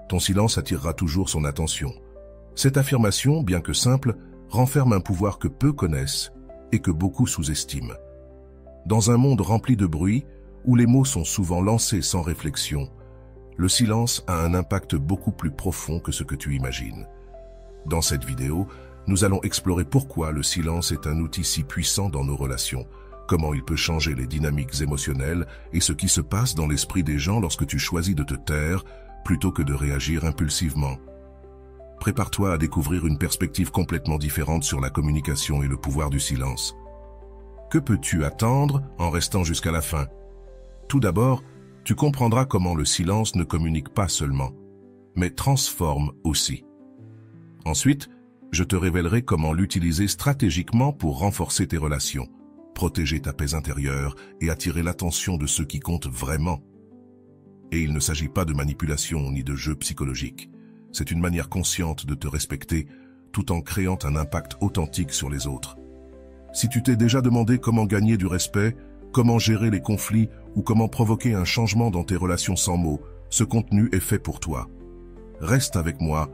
ton silence attirera toujours son attention. Cette affirmation, bien que simple, renferme un pouvoir que peu connaissent et que beaucoup sous-estiment. Dans un monde rempli de bruit, où les mots sont souvent lancés sans réflexion, le silence a un impact beaucoup plus profond que ce que tu imagines. Dans cette vidéo, nous allons explorer pourquoi le silence est un outil si puissant dans nos relations, comment il peut changer les dynamiques émotionnelles et ce qui se passe dans l'esprit des gens lorsque tu choisis de te taire plutôt que de réagir impulsivement. Prépare-toi à découvrir une perspective complètement différente sur la communication et le pouvoir du silence. Que peux-tu attendre en restant jusqu'à la fin? Tout d'abord, tu comprendras comment le silence ne communique pas seulement, mais transforme aussi. Ensuite, je te révélerai comment l'utiliser stratégiquement pour renforcer tes relations, protéger ta paix intérieure et attirer l'attention de ceux qui comptent vraiment. Et il ne s'agit pas de manipulation ni de jeu psychologique. C'est une manière consciente de te respecter tout en créant un impact authentique sur les autres. Si tu t'es déjà demandé comment gagner du respect, comment gérer les conflits ou comment provoquer un changement dans tes relations sans mots, ce contenu est fait pour toi. Reste avec moi,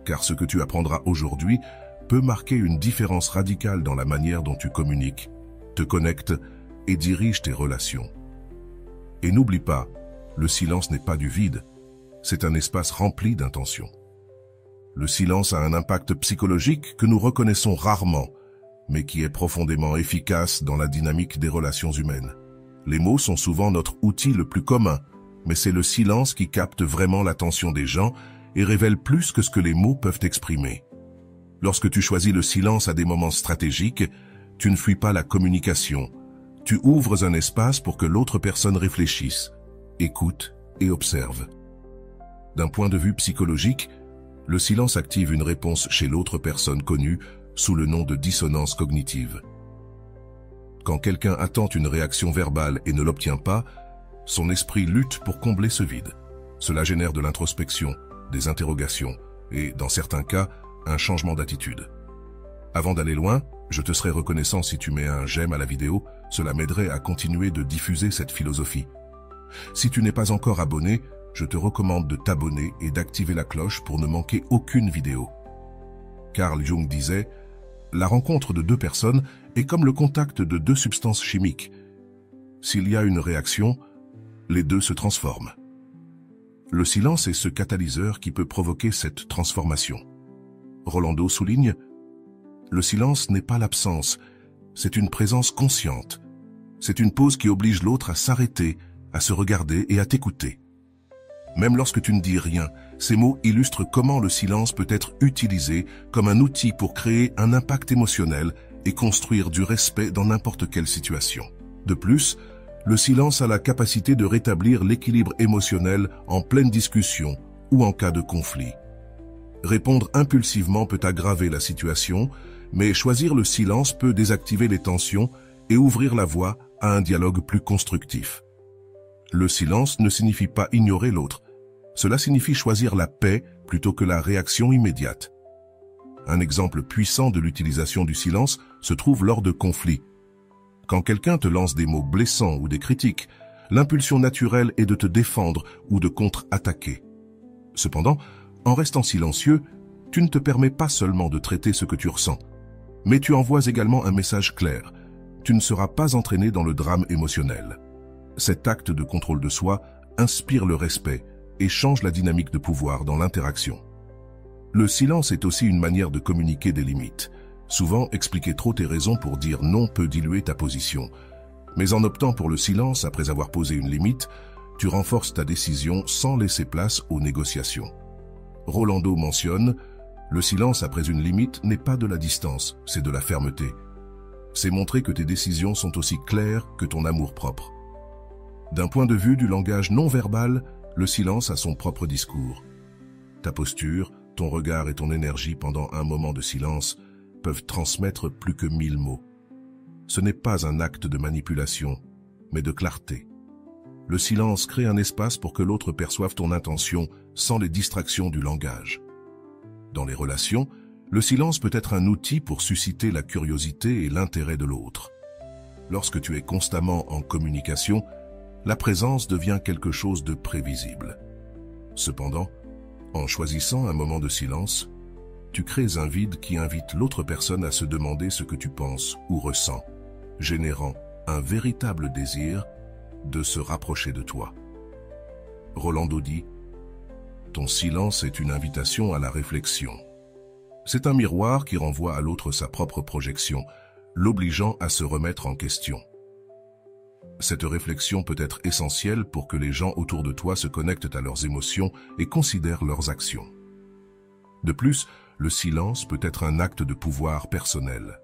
car ce que tu apprendras aujourd'hui peut marquer une différence radicale dans la manière dont tu communiques, te connectes et diriges tes relations. Et n'oublie pas, le silence n'est pas du vide, c'est un espace rempli d'intentions. Le silence a un impact psychologique que nous reconnaissons rarement, mais qui est profondément efficace dans la dynamique des relations humaines. Les mots sont souvent notre outil le plus commun, mais c'est le silence qui capte vraiment l'attention des gens et révèle plus que ce que les mots peuvent exprimer. Lorsque tu choisis le silence à des moments stratégiques, tu ne fuis pas la communication. Tu ouvres un espace pour que l'autre personne réfléchisse, écoute et observe. D'un point de vue psychologique, le silence active une réponse chez l'autre personne connue sous le nom de dissonance cognitive. Quand quelqu'un attend une réaction verbale et ne l'obtient pas, son esprit lutte pour combler ce vide. Cela génère de l'introspection, des interrogations et, dans certains cas, un changement d'attitude. Avant d'aller loin, je te serais reconnaissant si tu mets un j'aime à la vidéo, cela m'aiderait à continuer de diffuser cette philosophie. Si tu n'es pas encore abonné, je te recommande de t'abonner et d'activer la cloche pour ne manquer aucune vidéo. Carl Jung disait « La rencontre de deux personnes est comme le contact de deux substances chimiques. S'il y a une réaction, les deux se transforment. » Le silence est ce catalyseur qui peut provoquer cette transformation. Rolando souligne « Le silence n'est pas l'absence, c'est une présence consciente. C'est une pause qui oblige l'autre à s'arrêter, à se regarder et à t'écouter. » Même lorsque tu ne dis rien, ces mots illustrent comment le silence peut être utilisé comme un outil pour créer un impact émotionnel et construire du respect dans n'importe quelle situation. De plus, le silence a la capacité de rétablir l'équilibre émotionnel en pleine discussion ou en cas de conflit. Répondre impulsivement peut aggraver la situation, mais choisir le silence peut désactiver les tensions et ouvrir la voie à un dialogue plus constructif. Le silence ne signifie pas ignorer l'autre. Cela signifie choisir la paix plutôt que la réaction immédiate. Un exemple puissant de l'utilisation du silence se trouve lors de conflits. Quand quelqu'un te lance des mots blessants ou des critiques, l'impulsion naturelle est de te défendre ou de contre-attaquer. Cependant, en restant silencieux, tu ne te permets pas seulement de traiter ce que tu ressens, mais tu envoies également un message clair. Tu ne seras pas entraîné dans le drame émotionnel. Cet acte de contrôle de soi inspire le respect et change la dynamique de pouvoir dans l'interaction. Le silence est aussi une manière de communiquer des limites. Souvent, expliquer trop tes raisons pour dire non peut diluer ta position. Mais en optant pour le silence après avoir posé une limite, tu renforces ta décision sans laisser place aux négociations. Rolando mentionne « Le silence après une limite n'est pas de la distance, c'est de la fermeté. C'est montrer que tes décisions sont aussi claires que ton amour-propre. » D'un point de vue du langage non-verbal, le silence a son propre discours. Ta posture, ton regard et ton énergie pendant un moment de silence peuvent transmettre plus que 1000 mots. Ce n'est pas un acte de manipulation, mais de clarté. Le silence crée un espace pour que l'autre perçoive ton intention sans les distractions du langage. Dans les relations, le silence peut être un outil pour susciter la curiosité et l'intérêt de l'autre. Lorsque tu es constamment en communication, la présence devient quelque chose de prévisible. Cependant, En choisissant un moment de silence, tu crées un vide qui invite l'autre personne à se demander ce que tu penses ou ressens, générant un véritable désir de se rapprocher de toi. Rolando dit, « Ton silence est une invitation à la réflexion. C'est un miroir qui renvoie à l'autre sa propre projection, l'obligeant à se remettre en question. Cette réflexion peut être essentielle pour que les gens autour de toi se connectent à leurs émotions et considèrent leurs actions. De plus, le silence peut être un acte de pouvoir personnel.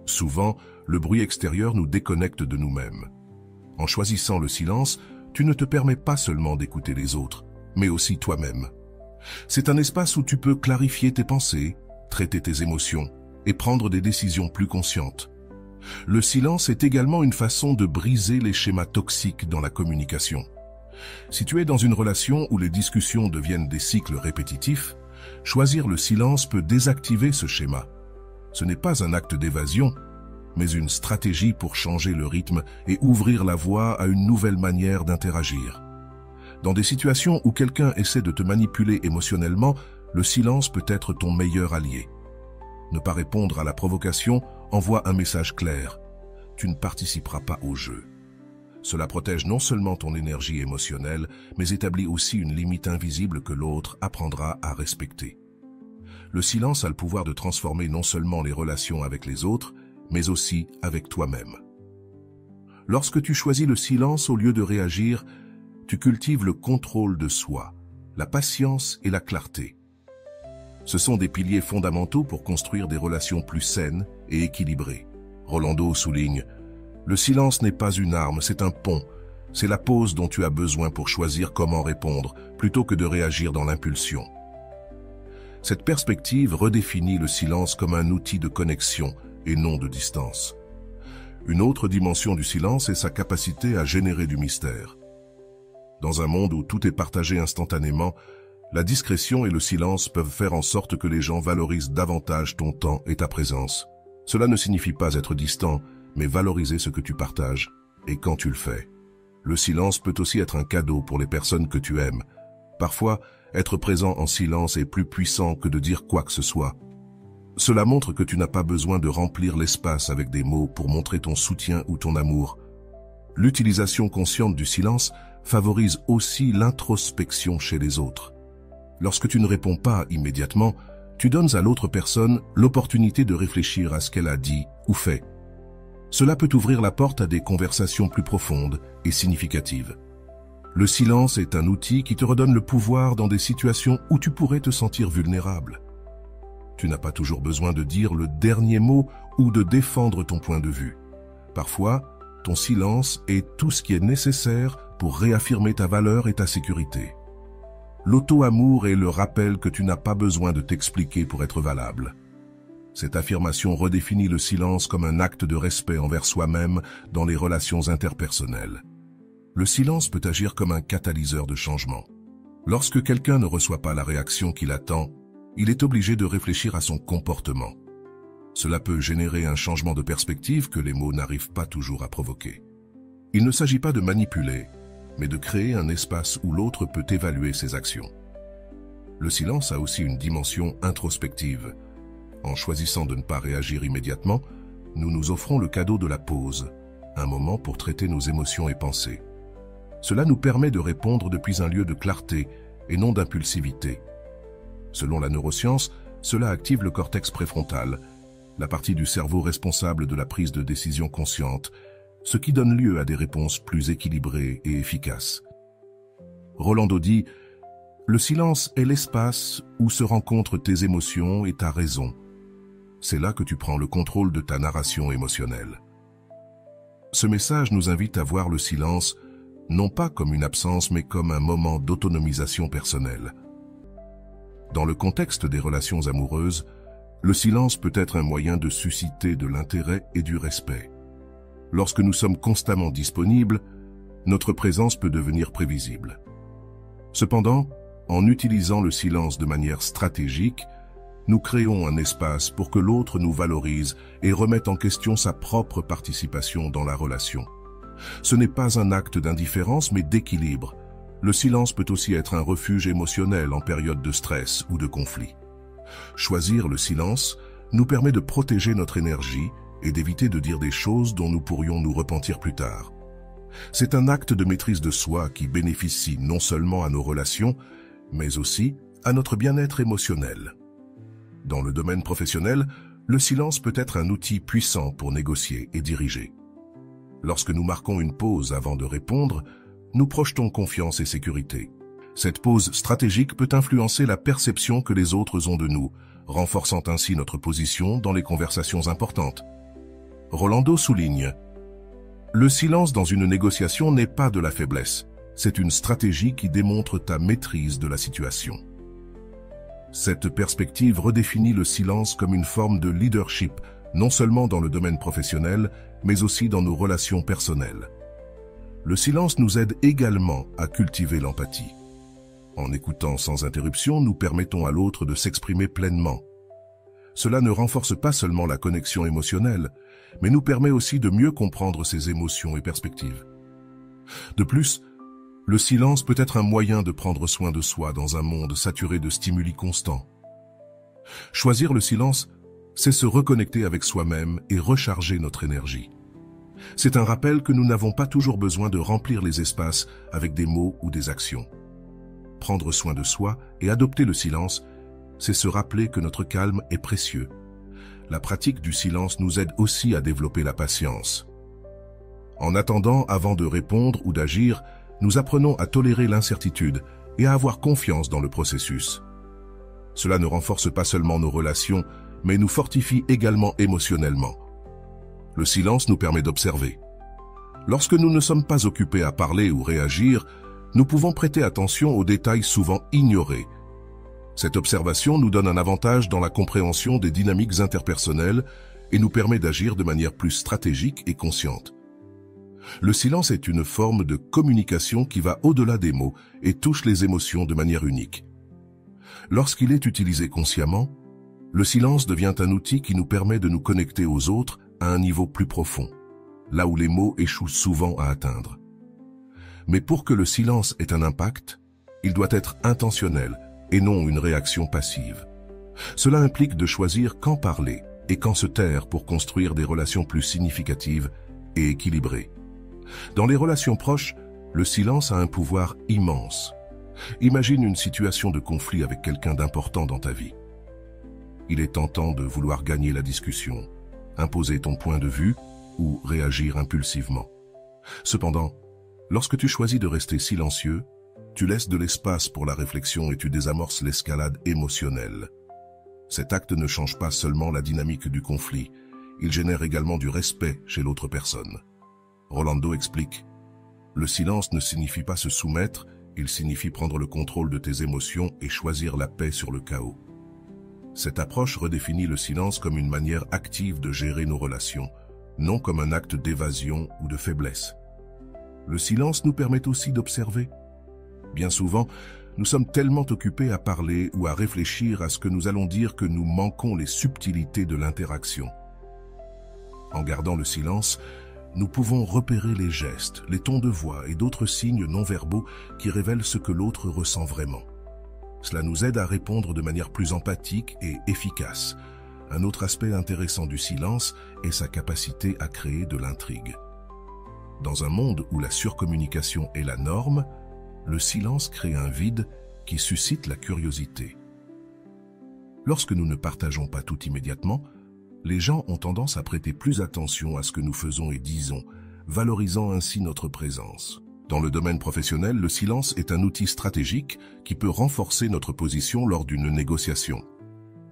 Souvent, le bruit extérieur nous déconnecte de nous-mêmes. En choisissant le silence, tu ne te permets pas seulement d'écouter les autres, mais aussi toi-même. C'est un espace où tu peux clarifier tes pensées, traiter tes émotions et prendre des décisions plus conscientes. Le silence est également une façon de briser les schémas toxiques dans la communication. Si tu es dans une relation où les discussions deviennent des cycles répétitifs, choisir le silence peut désactiver ce schéma. Ce n'est pas un acte d'évasion, mais une stratégie pour changer le rythme et ouvrir la voie à une nouvelle manière d'interagir. Dans des situations où quelqu'un essaie de te manipuler émotionnellement, le silence peut être ton meilleur allié. Ne pas répondre à la provocation envoie un message clair. Tu ne participeras pas au jeu. Cela protège non seulement ton énergie émotionnelle, mais établit aussi une limite invisible que l'autre apprendra à respecter. Le silence a le pouvoir de transformer non seulement les relations avec les autres, mais aussi avec toi-même. Lorsque tu choisis le silence au lieu de réagir, tu cultives le contrôle de soi, la patience et la clarté. Ce sont des piliers fondamentaux pour construire des relations plus saines et équilibrées. Rolando souligne, « Le silence n'est pas une arme, c'est un pont. C'est la pause dont tu as besoin pour choisir comment répondre, plutôt que de réagir dans l'impulsion. » Cette perspective redéfinit le silence comme un outil de connexion et non de distance. Une autre dimension du silence est sa capacité à générer du mystère. Dans un monde où tout est partagé instantanément, la discrétion et le silence peuvent faire en sorte que les gens valorisent davantage ton temps et ta présence. Cela ne signifie pas être distant, mais valoriser ce que tu partages et quand tu le fais. Le silence peut aussi être un cadeau pour les personnes que tu aimes. Parfois, être présent en silence est plus puissant que de dire quoi que ce soit. Cela montre que tu n'as pas besoin de remplir l'espace avec des mots pour montrer ton soutien ou ton amour. L'utilisation consciente du silence favorise aussi l'introspection chez les autres. Lorsque tu ne réponds pas immédiatement, tu donnes à l'autre personne l'opportunité de réfléchir à ce qu'elle a dit ou fait. Cela peut ouvrir la porte à des conversations plus profondes et significatives. Le silence est un outil qui te redonne le pouvoir dans des situations où tu pourrais te sentir vulnérable. Tu n'as pas toujours besoin de dire le dernier mot ou de défendre ton point de vue. Parfois, ton silence est tout ce qui est nécessaire pour réaffirmer ta valeur et ta sécurité. L'auto-amour est le rappel que tu n'as pas besoin de t'expliquer pour être valable. Cette affirmation redéfinit le silence comme un acte de respect envers soi-même dans les relations interpersonnelles. Le silence peut agir comme un catalyseur de changement. Lorsque quelqu'un ne reçoit pas la réaction qu'il attend, il est obligé de réfléchir à son comportement. Cela peut générer un changement de perspective que les mots n'arrivent pas toujours à provoquer. Il ne s'agit pas de manipuler, mais de créer un espace où l'autre peut évaluer ses actions. Le silence a aussi une dimension introspective. En choisissant de ne pas réagir immédiatement, nous nous offrons le cadeau de la pause, un moment pour traiter nos émotions et pensées. Cela nous permet de répondre depuis un lieu de clarté et non d'impulsivité. Selon la neuroscience, cela active le cortex préfrontal, la partie du cerveau responsable de la prise de décision consciente, ce qui donne lieu à des réponses plus équilibrées et efficaces. Rolando dit « Le silence est l'espace où se rencontrent tes émotions et ta raison. C'est là que tu prends le contrôle de ta narration émotionnelle. » Ce message nous invite à voir le silence non pas comme une absence, mais comme un moment d'autonomisation personnelle. Dans le contexte des relations amoureuses, le silence peut être un moyen de susciter de l'intérêt et du respect. Lorsque nous sommes constamment disponibles, notre présence peut devenir prévisible. Cependant, en utilisant le silence de manière stratégique, nous créons un espace pour que l'autre nous valorise et remette en question sa propre participation dans la relation. Ce n'est pas un acte d'indifférence, mais d'équilibre. Le silence peut aussi être un refuge émotionnel en période de stress ou de conflit. Choisir le silence nous permet de protéger notre énergie et d'éviter de dire des choses dont nous pourrions nous repentir plus tard. C'est un acte de maîtrise de soi qui bénéficie non seulement à nos relations, mais aussi à notre bien-être émotionnel. Dans le domaine professionnel, le silence peut être un outil puissant pour négocier et diriger. Lorsque nous marquons une pause avant de répondre, nous projetons confiance et sécurité. Cette pause stratégique peut influencer la perception que les autres ont de nous, renforçant ainsi notre position dans les conversations importantes. Rolando souligne: le silence dans une négociation n'est pas de la faiblesse, c'est une stratégie qui démontre ta maîtrise de la situation. Cette perspective redéfinit le silence comme une forme de leadership, non seulement dans le domaine professionnel, mais aussi dans nos relations personnelles. Le silence nous aide également à cultiver l'empathie. En écoutant sans interruption, nous permettons à l'autre de s'exprimer pleinement. Cela ne renforce pas seulement la connexion émotionnelle, mais nous permet aussi de mieux comprendre ses émotions et perspectives. De plus, le silence peut être un moyen de prendre soin de soi dans un monde saturé de stimuli constants. Choisir le silence, c'est se reconnecter avec soi-même et recharger notre énergie. C'est un rappel que nous n'avons pas toujours besoin de remplir les espaces avec des mots ou des actions. Prendre soin de soi et adopter le silence, c'est se rappeler que notre calme est précieux. La pratique du silence nous aide aussi à développer la patience. En attendant avant de répondre ou d'agir, nous apprenons à tolérer l'incertitude et à avoir confiance dans le processus. Cela ne renforce pas seulement nos relations, mais nous fortifie également émotionnellement. Le silence nous permet d'observer. Lorsque nous ne sommes pas occupés à parler ou réagir, nous pouvons prêter attention aux détails souvent ignorés. Cette observation nous donne un avantage dans la compréhension des dynamiques interpersonnelles et nous permet d'agir de manière plus stratégique et consciente. Le silence est une forme de communication qui va au-delà des mots et touche les émotions de manière unique. Lorsqu'il est utilisé consciemment, le silence devient un outil qui nous permet de nous connecter aux autres à un niveau plus profond, là où les mots échouent souvent à atteindre. Mais pour que le silence ait un impact, il doit être intentionnel et non une réaction passive. Cela implique de choisir quand parler et quand se taire pour construire des relations plus significatives et équilibrées. Dans les relations proches, le silence a un pouvoir immense. Imagine une situation de conflit avec quelqu'un d'important dans ta vie. Il est tentant de vouloir gagner la discussion, imposer ton point de vue ou réagir impulsivement. Cependant, lorsque tu choisis de rester silencieux, tu laisses de l'espace pour la réflexion et tu désamorces l'escalade émotionnelle. Cet acte ne change pas seulement la dynamique du conflit, il génère également du respect chez l'autre personne. Rolando explique: le silence ne signifie pas se soumettre, il signifie prendre le contrôle de tes émotions et choisir la paix sur le chaos. Cette approche redéfinit le silence comme une manière active de gérer nos relations, non comme un acte d'évasion ou de faiblesse. Le silence nous permet aussi d'observer. Bien souvent, nous sommes tellement occupés à parler ou à réfléchir à ce que nous allons dire que nous manquons les subtilités de l'interaction. En gardant le silence, nous pouvons repérer les gestes, les tons de voix et d'autres signes non-verbaux qui révèlent ce que l'autre ressent vraiment. Cela nous aide à répondre de manière plus empathique et efficace. Un autre aspect intéressant du silence est sa capacité à créer de l'intrigue. Dans un monde où la surcommunication est la norme, le silence crée un vide qui suscite la curiosité. Lorsque nous ne partageons pas tout immédiatement, les gens ont tendance à prêter plus attention à ce que nous faisons et disons, valorisant ainsi notre présence. Dans le domaine professionnel, le silence est un outil stratégique qui peut renforcer notre position lors d'une négociation.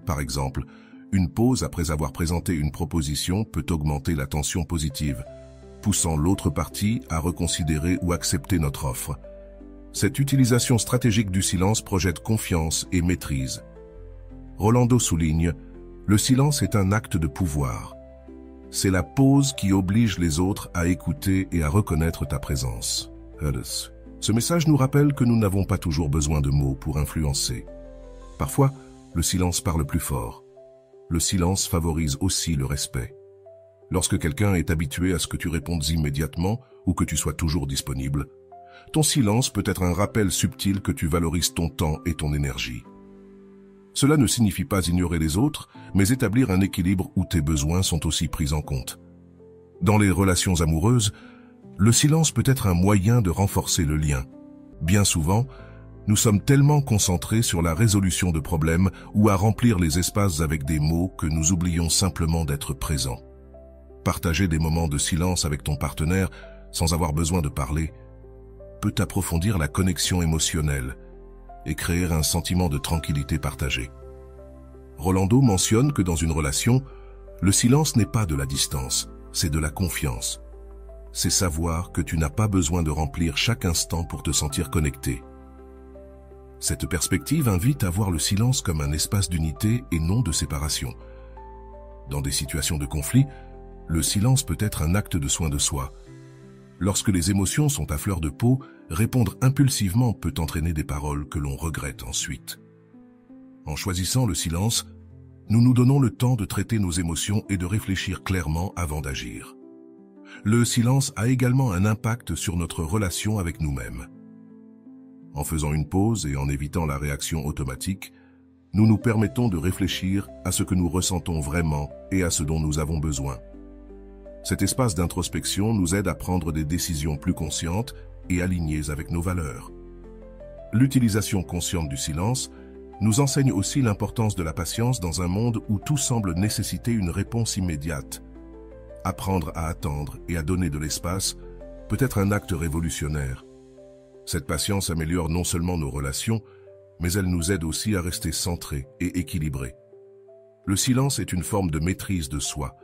Par exemple, une pause après avoir présenté une proposition peut augmenter la tension positive, poussant l'autre partie à reconsidérer ou accepter notre offre. Cette utilisation stratégique du silence projette confiance et maîtrise. Rolando souligne: le silence est un acte de pouvoir. C'est la pause qui oblige les autres à écouter et à reconnaître ta présence. Ce message nous rappelle que nous n'avons pas toujours besoin de mots pour influencer. Parfois, le silence parle plus fort. Le silence favorise aussi le respect. Lorsque quelqu'un est habitué à ce que tu répondes immédiatement ou que tu sois toujours disponible, ton silence peut être un rappel subtil que tu valorises ton temps et ton énergie. Cela ne signifie pas ignorer les autres, mais établir un équilibre où tes besoins sont aussi pris en compte. Dans les relations amoureuses, le silence peut être un moyen de renforcer le lien. Bien souvent, nous sommes tellement concentrés sur la résolution de problèmes ou à remplir les espaces avec des mots que nous oublions simplement d'être présents. Partager des moments de silence avec ton partenaire, sans avoir besoin de parler, peut approfondir la connexion émotionnelle et créer un sentiment de tranquillité partagée. Rolando mentionne que dans une relation, le silence n'est pas de la distance, c'est de la confiance. C'est savoir que tu n'as pas besoin de remplir chaque instant pour te sentir connecté. Cette perspective invite à voir le silence comme un espace d'unité et non de séparation. Dans des situations de conflit, le silence peut être un acte de soin de soi. Lorsque les émotions sont à fleur de peau, répondre impulsivement peut entraîner des paroles que l'on regrette ensuite. En choisissant le silence, nous nous donnons le temps de traiter nos émotions et de réfléchir clairement avant d'agir. Le silence a également un impact sur notre relation avec nous-mêmes. En faisant une pause et en évitant la réaction automatique, nous nous permettons de réfléchir à ce que nous ressentons vraiment et à ce dont nous avons besoin. Cet espace d'introspection nous aide à prendre des décisions plus conscientes et alignées avec nos valeurs. L'utilisation consciente du silence nous enseigne aussi l'importance de la patience dans un monde où tout semble nécessiter une réponse immédiate. Apprendre à attendre et à donner de l'espace peut être un acte révolutionnaire. Cette patience améliore non seulement nos relations, mais elle nous aide aussi à rester centrés et équilibrés. Le silence est une forme de maîtrise de soi.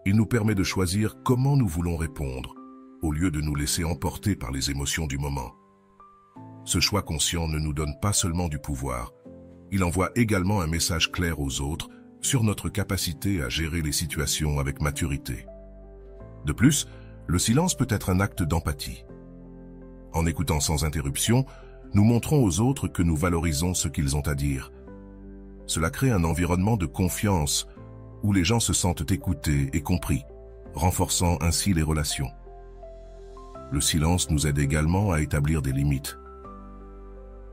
Il nous permet de choisir comment nous voulons répondre, au lieu de nous laisser emporter par les émotions du moment. Ce choix conscient ne nous donne pas seulement du pouvoir, il envoie également un message clair aux autres sur notre capacité à gérer les situations avec maturité. De plus, le silence peut être un acte d'empathie. En écoutant sans interruption, nous montrons aux autres que nous valorisons ce qu'ils ont à dire. Cela crée un environnement de confiance où les gens se sentent écoutés et compris, renforçant ainsi les relations. Le silence nous aide également à établir des limites.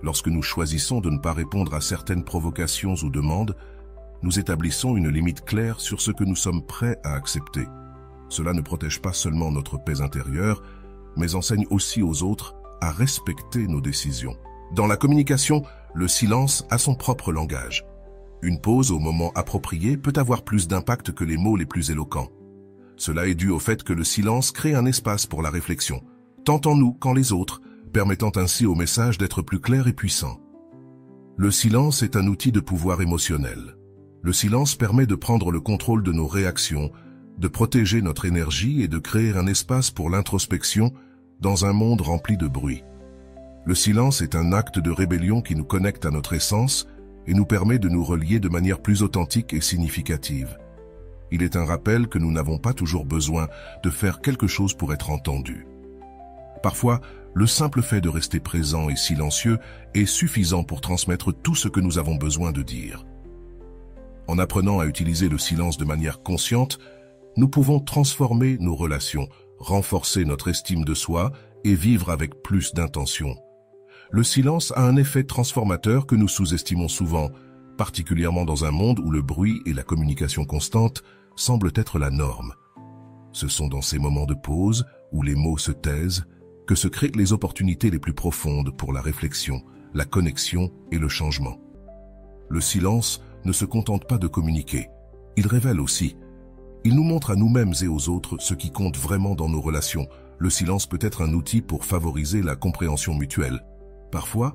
Lorsque nous choisissons de ne pas répondre à certaines provocations ou demandes, nous établissons une limite claire sur ce que nous sommes prêts à accepter. Cela ne protège pas seulement notre paix intérieure, mais enseigne aussi aux autres à respecter nos décisions. Dans la communication, le silence a son propre langage. Une pause au moment approprié peut avoir plus d'impact que les mots les plus éloquents. Cela est dû au fait que le silence crée un espace pour la réflexion, tant en nous qu'en les autres, permettant ainsi au message d'être plus clair et puissant. Le silence est un outil de pouvoir émotionnel. Le silence permet de prendre le contrôle de nos réactions, de protéger notre énergie et de créer un espace pour l'introspection dans un monde rempli de bruit. Le silence est un acte de rébellion qui nous connecte à notre essence et nous permet de nous relier de manière plus authentique et significative. Il est un rappel que nous n'avons pas toujours besoin de faire quelque chose pour être entendus. Parfois, le simple fait de rester présent et silencieux est suffisant pour transmettre tout ce que nous avons besoin de dire. En apprenant à utiliser le silence de manière consciente, nous pouvons transformer nos relations, renforcer notre estime de soi et vivre avec plus d'intention. Le silence a un effet transformateur que nous sous-estimons souvent, particulièrement dans un monde où le bruit et la communication constante semblent être la norme. Ce sont dans ces moments de pause, où les mots se taisent, que se créent les opportunités les plus profondes pour la réflexion, la connexion et le changement. Le silence ne se contente pas de communiquer, il révèle aussi. Il nous montre à nous-mêmes et aux autres ce qui compte vraiment dans nos relations. Le silence peut être un outil pour favoriser la compréhension mutuelle. Parfois,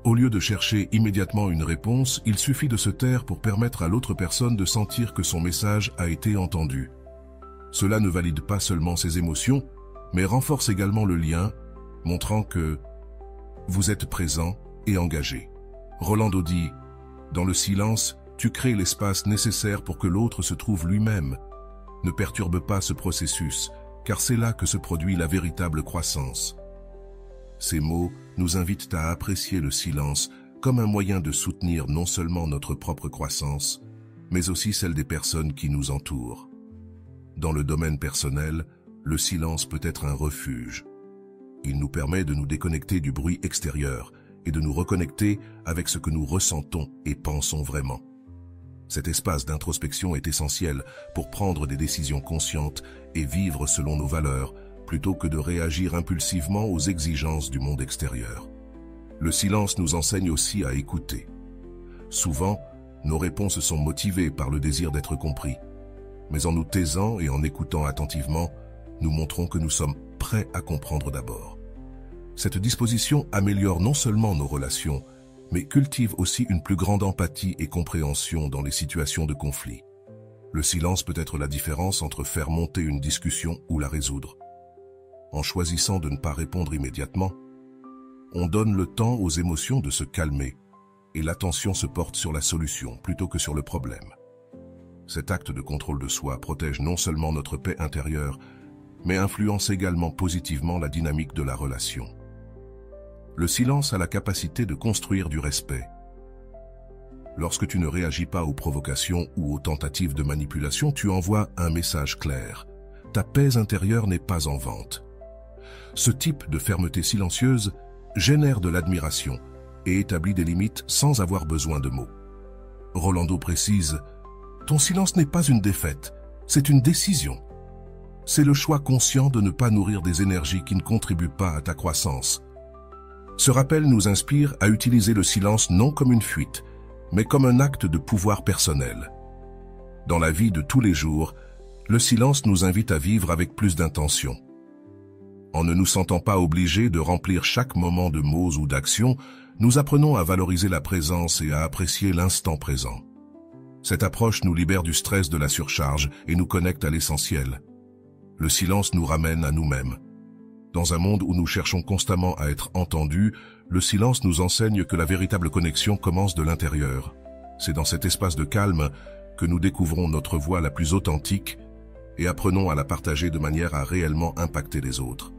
au lieu de chercher immédiatement une réponse, il suffit de se taire pour permettre à l'autre personne de sentir que son message a été entendu. Cela ne valide pas seulement ses émotions, mais renforce également le lien, montrant que vous êtes présent et engagé. Rolando dit, « Dans le silence, tu crées l'espace nécessaire pour que l'autre se trouve lui-même. Ne perturbe pas ce processus, car c'est là que se produit la véritable croissance. » Ces mots nous invitent à apprécier le silence comme un moyen de soutenir non seulement notre propre croissance, mais aussi celle des personnes qui nous entourent. Dans le domaine personnel, le silence peut être un refuge. Il nous permet de nous déconnecter du bruit extérieur et de nous reconnecter avec ce que nous ressentons et pensons vraiment. Cet espace d'introspection est essentiel pour prendre des décisions conscientes et vivre selon nos valeurs, plutôt que de réagir impulsivement aux exigences du monde extérieur. Le silence nous enseigne aussi à écouter. Souvent, nos réponses sont motivées par le désir d'être compris. Mais en nous taisant et en écoutant attentivement, nous montrons que nous sommes prêts à comprendre d'abord. Cette disposition améliore non seulement nos relations, mais cultive aussi une plus grande empathie et compréhension dans les situations de conflit. Le silence peut être la différence entre faire monter une discussion ou la résoudre. En choisissant de ne pas répondre immédiatement, on donne le temps aux émotions de se calmer et l'attention se porte sur la solution plutôt que sur le problème. Cet acte de contrôle de soi protège non seulement notre paix intérieure, mais influence également positivement la dynamique de la relation. Le silence a la capacité de construire du respect. Lorsque tu ne réagis pas aux provocations ou aux tentatives de manipulation, tu envoies un message clair. Ta paix intérieure n'est pas en vente. Ce type de fermeté silencieuse génère de l'admiration et établit des limites sans avoir besoin de mots. Rolando précise, « Ton silence n'est pas une défaite, c'est une décision. C'est le choix conscient de ne pas nourrir des énergies qui ne contribuent pas à ta croissance. » Ce rappel nous inspire à utiliser le silence non comme une fuite, mais comme un acte de pouvoir personnel. Dans la vie de tous les jours, le silence nous invite à vivre avec plus d'intention. En ne nous sentant pas obligés de remplir chaque moment de mots ou d'actions, nous apprenons à valoriser la présence et à apprécier l'instant présent. Cette approche nous libère du stress de la surcharge et nous connecte à l'essentiel. Le silence nous ramène à nous-mêmes. Dans un monde où nous cherchons constamment à être entendus, le silence nous enseigne que la véritable connexion commence de l'intérieur. C'est dans cet espace de calme que nous découvrons notre voix la plus authentique et apprenons à la partager de manière à réellement impacter les autres.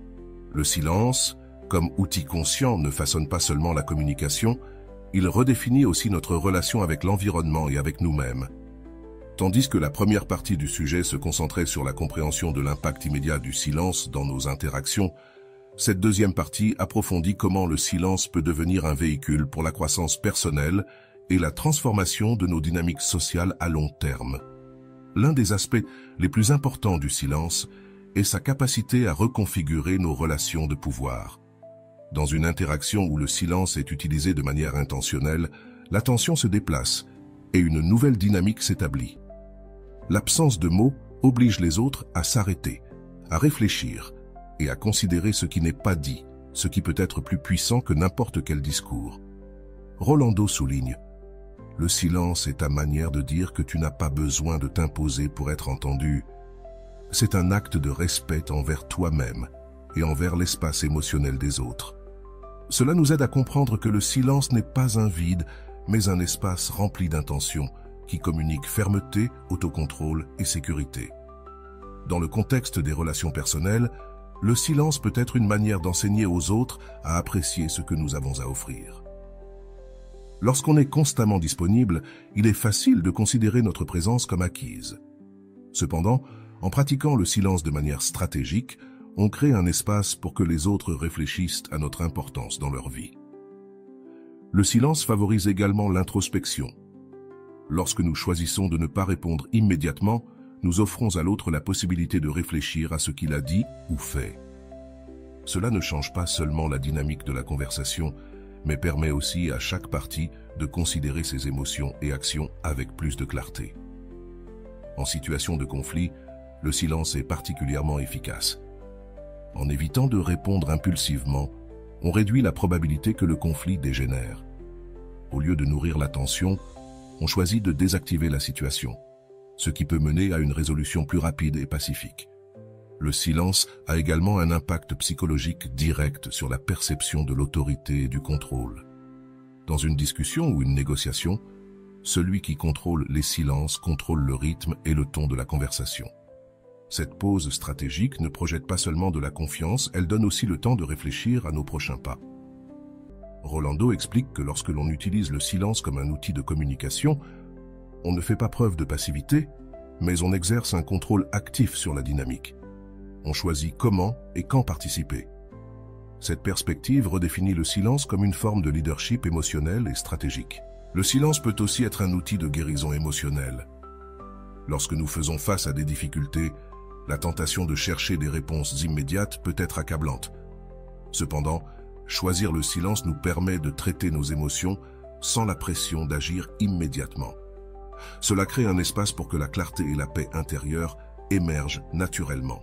Le silence, comme outil conscient, ne façonne pas seulement la communication, il redéfinit aussi notre relation avec l'environnement et avec nous-mêmes. Tandis que la première partie du sujet se concentrait sur la compréhension de l'impact immédiat du silence dans nos interactions, cette deuxième partie approfondit comment le silence peut devenir un véhicule pour la croissance personnelle et la transformation de nos dynamiques sociales à long terme. L'un des aspects les plus importants du silence est sa capacité à reconfigurer nos relations de pouvoir. Dans une interaction où le silence est utilisé de manière intentionnelle, l'attention se déplace et une nouvelle dynamique s'établit. L'absence de mots oblige les autres à s'arrêter, à réfléchir et à considérer ce qui n'est pas dit, ce qui peut être plus puissant que n'importe quel discours. Rolando souligne, « Le silence est ta manière de dire que tu n'as pas besoin de t'imposer pour être entendu. C'est un acte de respect envers toi-même et envers l'espace émotionnel des autres. » Cela nous aide à comprendre que le silence n'est pas un vide, mais un espace rempli d'intention qui communique fermeté, autocontrôle et sécurité. Dans le contexte des relations personnelles, le silence peut être une manière d'enseigner aux autres à apprécier ce que nous avons à offrir. Lorsqu'on est constamment disponible, il est facile de considérer notre présence comme acquise. Cependant, en pratiquant le silence de manière stratégique, on crée un espace pour que les autres réfléchissent à notre importance dans leur vie. Le silence favorise également l'introspection. Lorsque nous choisissons de ne pas répondre immédiatement, nous offrons à l'autre la possibilité de réfléchir à ce qu'il a dit ou fait. Cela ne change pas seulement la dynamique de la conversation, mais permet aussi à chaque partie de considérer ses émotions et actions avec plus de clarté. En situation de conflit, le silence est particulièrement efficace. En évitant de répondre impulsivement, on réduit la probabilité que le conflit dégénère. Au lieu de nourrir la tension, on choisit de désactiver la situation, ce qui peut mener à une résolution plus rapide et pacifique. Le silence a également un impact psychologique direct sur la perception de l'autorité et du contrôle. Dans une discussion ou une négociation, celui qui contrôle les silences contrôle le rythme et le ton de la conversation. Cette pause stratégique ne projette pas seulement de la confiance, elle donne aussi le temps de réfléchir à nos prochains pas. Rolando explique que lorsque l'on utilise le silence comme un outil de communication, on ne fait pas preuve de passivité, mais on exerce un contrôle actif sur la dynamique. On choisit comment et quand participer. Cette perspective redéfinit le silence comme une forme de leadership émotionnel et stratégique. Le silence peut aussi être un outil de guérison émotionnelle. Lorsque nous faisons face à des difficultés, la tentation de chercher des réponses immédiates peut être accablante. Cependant, choisir le silence nous permet de traiter nos émotions sans la pression d'agir immédiatement. Cela crée un espace pour que la clarté et la paix intérieure émergent naturellement.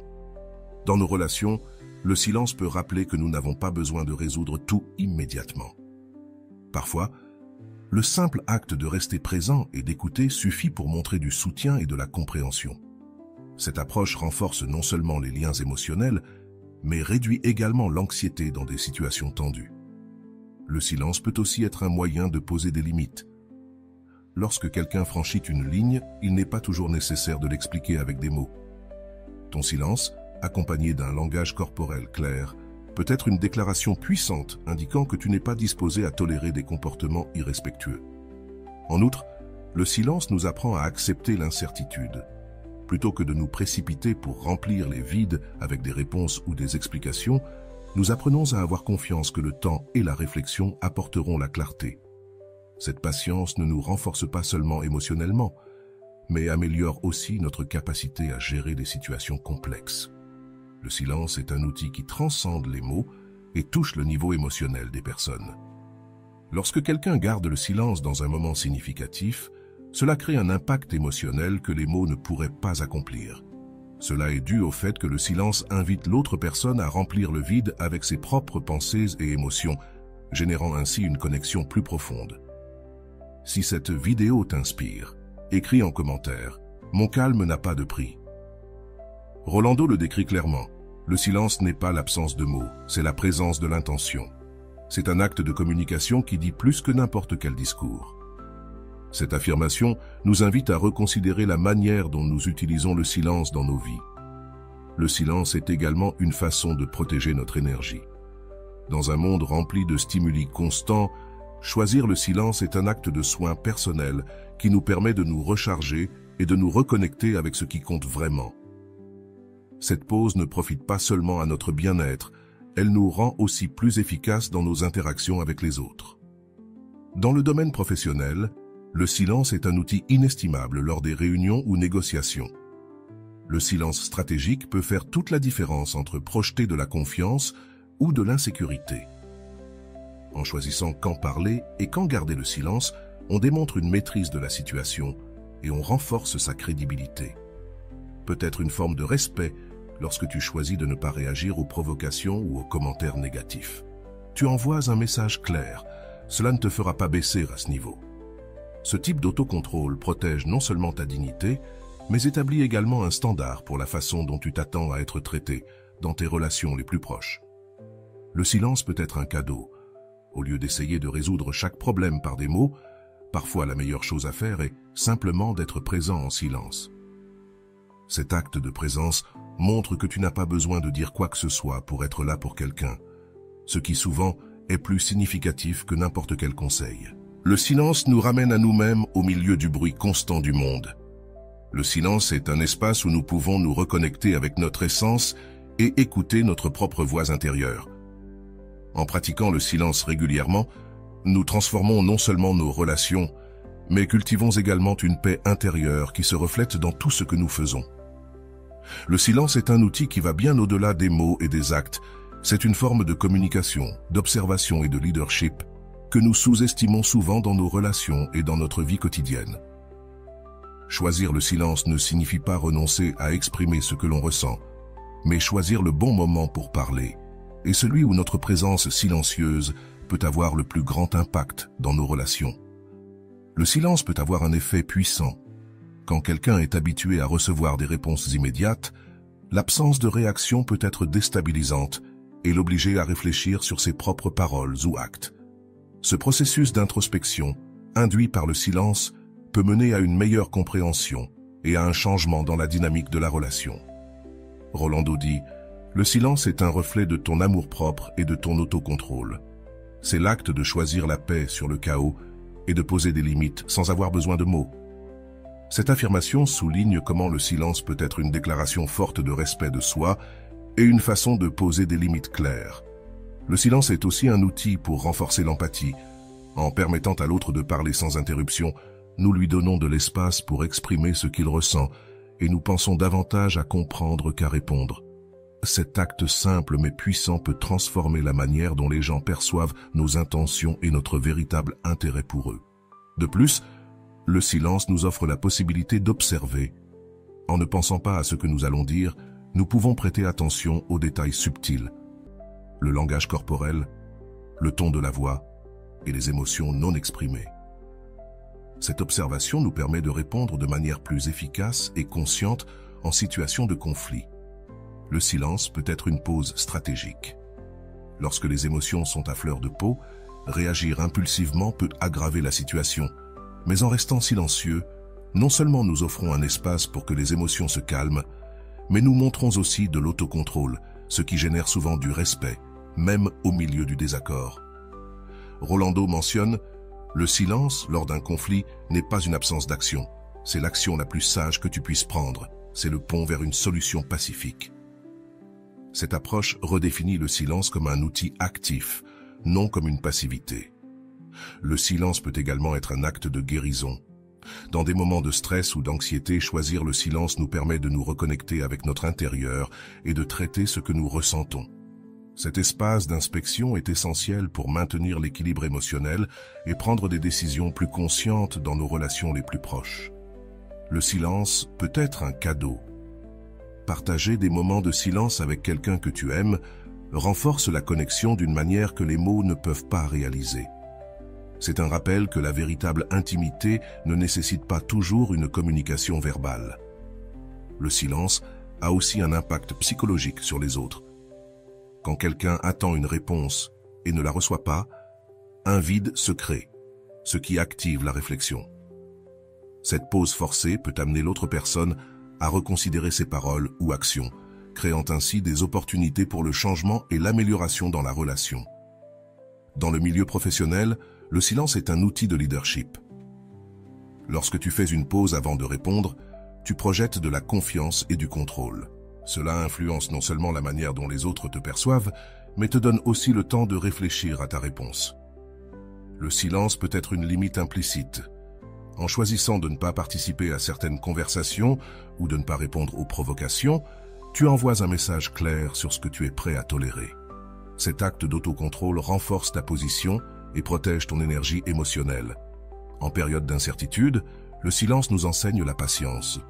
Dans nos relations, le silence peut rappeler que nous n'avons pas besoin de résoudre tout immédiatement. Parfois, le simple acte de rester présent et d'écouter suffit pour montrer du soutien et de la compréhension. Cette approche renforce non seulement les liens émotionnels, mais réduit également l'anxiété dans des situations tendues. Le silence peut aussi être un moyen de poser des limites. Lorsque quelqu'un franchit une ligne, il n'est pas toujours nécessaire de l'expliquer avec des mots. Ton silence, accompagné d'un langage corporel clair, peut être une déclaration puissante indiquant que tu n'es pas disposé à tolérer des comportements irrespectueux. En outre, le silence nous apprend à accepter l'incertitude. Plutôt que de nous précipiter pour remplir les vides avec des réponses ou des explications, nous apprenons à avoir confiance que le temps et la réflexion apporteront la clarté. Cette patience ne nous renforce pas seulement émotionnellement, mais améliore aussi notre capacité à gérer des situations complexes. Le silence est un outil qui transcende les mots et touche le niveau émotionnel des personnes. Lorsque quelqu'un garde le silence dans un moment significatif, cela crée un impact émotionnel que les mots ne pourraient pas accomplir. Cela est dû au fait que le silence invite l'autre personne à remplir le vide avec ses propres pensées et émotions, générant ainsi une connexion plus profonde. Si cette vidéo t'inspire, écris en commentaire « Mon calme n'a pas de prix ». Rolando le décrit clairement. Le silence n'est pas l'absence de mots, c'est la présence de l'intention. C'est un acte de communication qui dit plus que n'importe quel discours. Cette affirmation nous invite à reconsidérer la manière dont nous utilisons le silence dans nos vies. Le silence est également une façon de protéger notre énergie. Dans un monde rempli de stimuli constants, choisir le silence est un acte de soin personnel qui nous permet de nous recharger et de nous reconnecter avec ce qui compte vraiment. Cette pause ne profite pas seulement à notre bien-être, elle nous rend aussi plus efficaces dans nos interactions avec les autres. Dans le domaine professionnel, le silence est un outil inestimable lors des réunions ou négociations. Le silence stratégique peut faire toute la différence entre projeter de la confiance ou de l'insécurité. En choisissant quand parler et quand garder le silence, on démontre une maîtrise de la situation et on renforce sa crédibilité. Peut-être une forme de respect lorsque tu choisis de ne pas réagir aux provocations ou aux commentaires négatifs. Tu envoies un message clair, cela ne te fera pas baisser à ce niveau. Ce type d'autocontrôle protège non seulement ta dignité, mais établit également un standard pour la façon dont tu t'attends à être traité dans tes relations les plus proches. Le silence peut être un cadeau. Au lieu d'essayer de résoudre chaque problème par des mots, parfois la meilleure chose à faire est simplement d'être présent en silence. Cet acte de présence montre que tu n'as pas besoin de dire quoi que ce soit pour être là pour quelqu'un, ce qui souvent est plus significatif que n'importe quel conseil. Le silence nous ramène à nous-mêmes au milieu du bruit constant du monde. Le silence est un espace où nous pouvons nous reconnecter avec notre essence et écouter notre propre voix intérieure. En pratiquant le silence régulièrement, nous transformons non seulement nos relations, mais cultivons également une paix intérieure qui se reflète dans tout ce que nous faisons. Le silence est un outil qui va bien au-delà des mots et des actes. C'est une forme de communication, d'observation et de leadership que nous sous-estimons souvent dans nos relations et dans notre vie quotidienne. Choisir le silence ne signifie pas renoncer à exprimer ce que l'on ressent, mais choisir le bon moment pour parler, et celui où notre présence silencieuse peut avoir le plus grand impact dans nos relations. Le silence peut avoir un effet puissant. Quand quelqu'un est habitué à recevoir des réponses immédiates, l'absence de réaction peut être déstabilisante et l'obliger à réfléchir sur ses propres paroles ou actes. Ce processus d'introspection, induit par le silence, peut mener à une meilleure compréhension et à un changement dans la dynamique de la relation. Rolando dit « Le silence est un reflet de ton amour-propre et de ton autocontrôle. C'est l'acte de choisir la paix sur le chaos et de poser des limites sans avoir besoin de mots. » Cette affirmation souligne comment le silence peut être une déclaration forte de respect de soi et une façon de poser des limites claires. Le silence est aussi un outil pour renforcer l'empathie. En permettant à l'autre de parler sans interruption, nous lui donnons de l'espace pour exprimer ce qu'il ressent et nous pensons davantage à comprendre qu'à répondre. Cet acte simple mais puissant peut transformer la manière dont les gens perçoivent nos intentions et notre véritable intérêt pour eux. De plus, le silence nous offre la possibilité d'observer. En ne pensant pas à ce que nous allons dire, nous pouvons prêter attention aux détails subtils. Le langage corporel, le ton de la voix et les émotions non exprimées. Cette observation nous permet de répondre de manière plus efficace et consciente en situation de conflit. Le silence peut être une pause stratégique. Lorsque les émotions sont à fleur de peau, réagir impulsivement peut aggraver la situation. Mais en restant silencieux, non seulement nous offrons un espace pour que les émotions se calment, mais nous montrons aussi de l'autocontrôle, ce qui génère souvent du respect, même au milieu du désaccord. Rolando mentionne « Le silence, lors d'un conflit, n'est pas une absence d'action. C'est l'action la plus sage que tu puisses prendre. C'est le pont vers une solution pacifique. » Cette approche redéfinit le silence comme un outil actif, non comme une passivité. Le silence peut également être un acte de guérison. Dans des moments de stress ou d'anxiété, choisir le silence nous permet de nous reconnecter avec notre intérieur et de traiter ce que nous ressentons. Cet espace d'inspection est essentiel pour maintenir l'équilibre émotionnel et prendre des décisions plus conscientes dans nos relations les plus proches. Le silence peut être un cadeau. Partager des moments de silence avec quelqu'un que tu aimes renforce la connexion d'une manière que les mots ne peuvent pas réaliser. C'est un rappel que la véritable intimité ne nécessite pas toujours une communication verbale. Le silence a aussi un impact psychologique sur les autres. Quand quelqu'un attend une réponse et ne la reçoit pas, un vide se crée, ce qui active la réflexion. Cette pause forcée peut amener l'autre personne à reconsidérer ses paroles ou actions, créant ainsi des opportunités pour le changement et l'amélioration dans la relation. Dans le milieu professionnel, le silence est un outil de leadership. Lorsque tu fais une pause avant de répondre, tu projettes de la confiance et du contrôle. Cela influence non seulement la manière dont les autres te perçoivent, mais te donne aussi le temps de réfléchir à ta réponse. Le silence peut être une limite implicite. En choisissant de ne pas participer à certaines conversations ou de ne pas répondre aux provocations, tu envoies un message clair sur ce que tu es prêt à tolérer. Cet acte d'autocontrôle renforce ta position et protège ton énergie émotionnelle. En période d'incertitude, le silence nous enseigne la patience,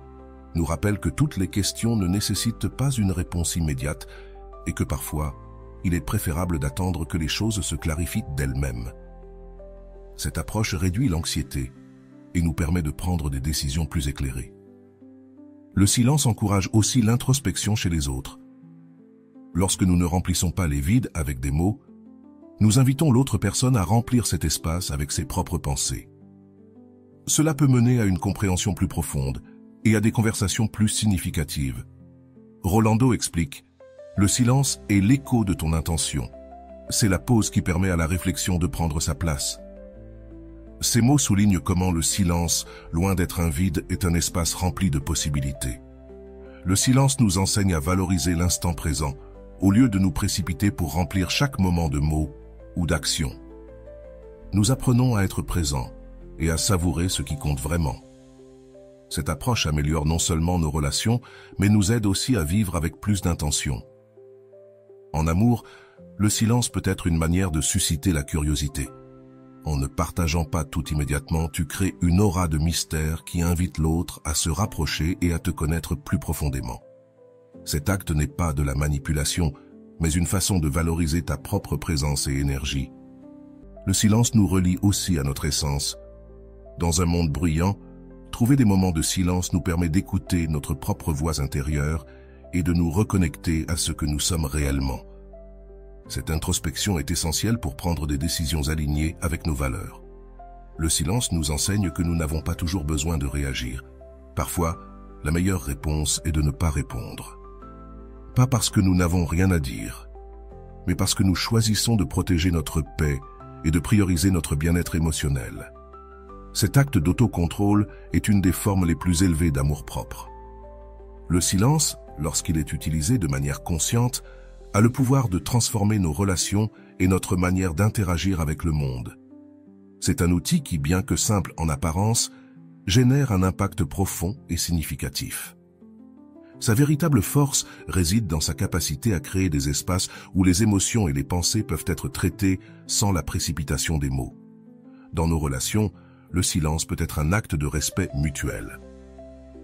nous rappelle que toutes les questions ne nécessitent pas une réponse immédiate et que parfois, il est préférable d'attendre que les choses se clarifient d'elles-mêmes. Cette approche réduit l'anxiété et nous permet de prendre des décisions plus éclairées. Le silence encourage aussi l'introspection chez les autres. Lorsque nous ne remplissons pas les vides avec des mots, nous invitons l'autre personne à remplir cet espace avec ses propres pensées. Cela peut mener à une compréhension plus profonde et à des conversations plus significatives. Rolando explique « Le silence est l'écho de ton intention. C'est la pause qui permet à la réflexion de prendre sa place. » Ces mots soulignent comment le silence, loin d'être un vide, est un espace rempli de possibilités. Le silence nous enseigne à valoriser l'instant présent, au lieu de nous précipiter pour remplir chaque moment de mots ou d'action. Nous apprenons à être présents et à savourer ce qui compte vraiment. Cette approche améliore non seulement nos relations, mais nous aide aussi à vivre avec plus d'intention. En amour, le silence peut être une manière de susciter la curiosité. En ne partageant pas tout immédiatement, tu crées une aura de mystère qui invite l'autre à se rapprocher et à te connaître plus profondément. Cet acte n'est pas de la manipulation, mais une façon de valoriser ta propre présence et énergie. Le silence nous relie aussi à notre essence. Dans un monde bruyant, trouver des moments de silence nous permet d'écouter notre propre voix intérieure et de nous reconnecter à ce que nous sommes réellement. Cette introspection est essentielle pour prendre des décisions alignées avec nos valeurs. Le silence nous enseigne que nous n'avons pas toujours besoin de réagir. Parfois, la meilleure réponse est de ne pas répondre. Pas parce que nous n'avons rien à dire, mais parce que nous choisissons de protéger notre paix et de prioriser notre bien-être émotionnel. Cet acte d'autocontrôle est une des formes les plus élevées d'amour-propre. Le silence, lorsqu'il est utilisé de manière consciente, a le pouvoir de transformer nos relations et notre manière d'interagir avec le monde. C'est un outil qui, bien que simple en apparence, génère un impact profond et significatif. Sa véritable force réside dans sa capacité à créer des espaces où les émotions et les pensées peuvent être traitées sans la précipitation des mots. Dans nos relations, le silence peut être un acte de respect mutuel.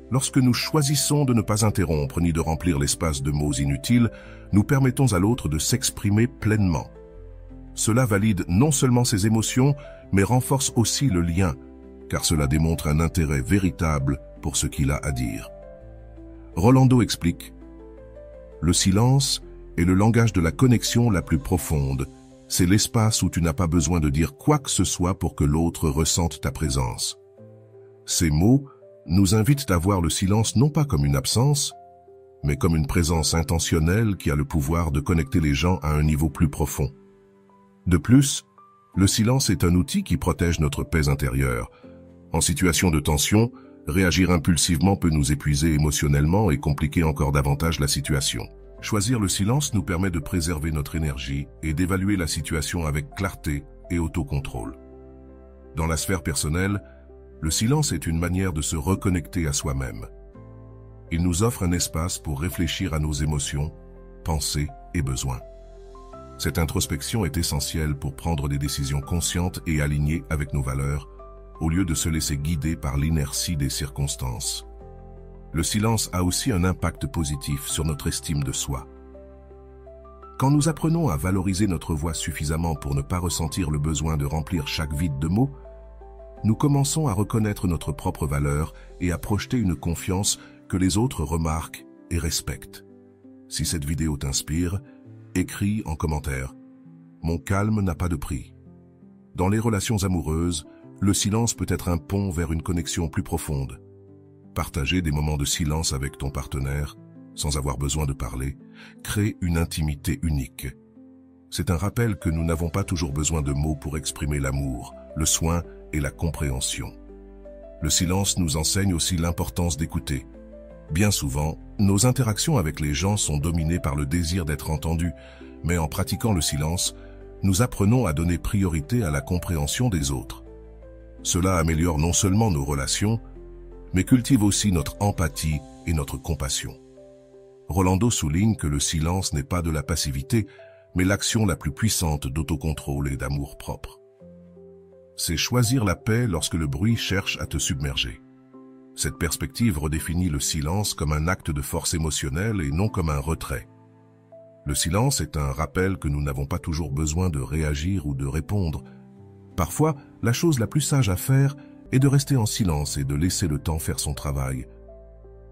Lorsque nous choisissons de ne pas interrompre ni de remplir l'espace de mots inutiles, nous permettons à l'autre de s'exprimer pleinement. Cela valide non seulement ses émotions, mais renforce aussi le lien, car cela démontre un intérêt véritable pour ce qu'il a à dire. Rolando explique: le silence est le langage de la connexion la plus profonde. C'est l'espace où tu n'as pas besoin de dire quoi que ce soit pour que l'autre ressente ta présence. Ces mots nous invitent à voir le silence non pas comme une absence, mais comme une présence intentionnelle qui a le pouvoir de connecter les gens à un niveau plus profond. De plus, le silence est un outil qui protège notre paix intérieure. En situation de tension, réagir impulsivement peut nous épuiser émotionnellement et compliquer encore davantage la situation. Choisir le silence nous permet de préserver notre énergie et d'évaluer la situation avec clarté et autocontrôle. Dans la sphère personnelle, le silence est une manière de se reconnecter à soi-même. Il nous offre un espace pour réfléchir à nos émotions, pensées et besoins. Cette introspection est essentielle pour prendre des décisions conscientes et alignées avec nos valeurs, au lieu de se laisser guider par l'inertie des circonstances. Le silence a aussi un impact positif sur notre estime de soi. Quand nous apprenons à valoriser notre voix suffisamment pour ne pas ressentir le besoin de remplir chaque vide de mots, nous commençons à reconnaître notre propre valeur et à projeter une confiance que les autres remarquent et respectent. Si cette vidéo t'inspire, écris en commentaire « Mon calme n'a pas de prix ». Dans les relations amoureuses, le silence peut être un pont vers une connexion plus profonde. Partager des moments de silence avec ton partenaire, sans avoir besoin de parler, crée une intimité unique. C'est un rappel que nous n'avons pas toujours besoin de mots pour exprimer l'amour, le soin et la compréhension. Le silence nous enseigne aussi l'importance d'écouter. Bien souvent, nos interactions avec les gens sont dominées par le désir d'être entendus, mais en pratiquant le silence, nous apprenons à donner priorité à la compréhension des autres. Cela améliore non seulement nos relations, mais cultive aussi notre empathie et notre compassion. Rolando souligne que le silence n'est pas de la passivité, mais l'action la plus puissante d'autocontrôle et d'amour-propre. C'est choisir la paix lorsque le bruit cherche à te submerger. Cette perspective redéfinit le silence comme un acte de force émotionnelle et non comme un retrait. Le silence est un rappel que nous n'avons pas toujours besoin de réagir ou de répondre. Parfois, la chose la plus sage à faire est de rester en silence et de laisser le temps faire son travail.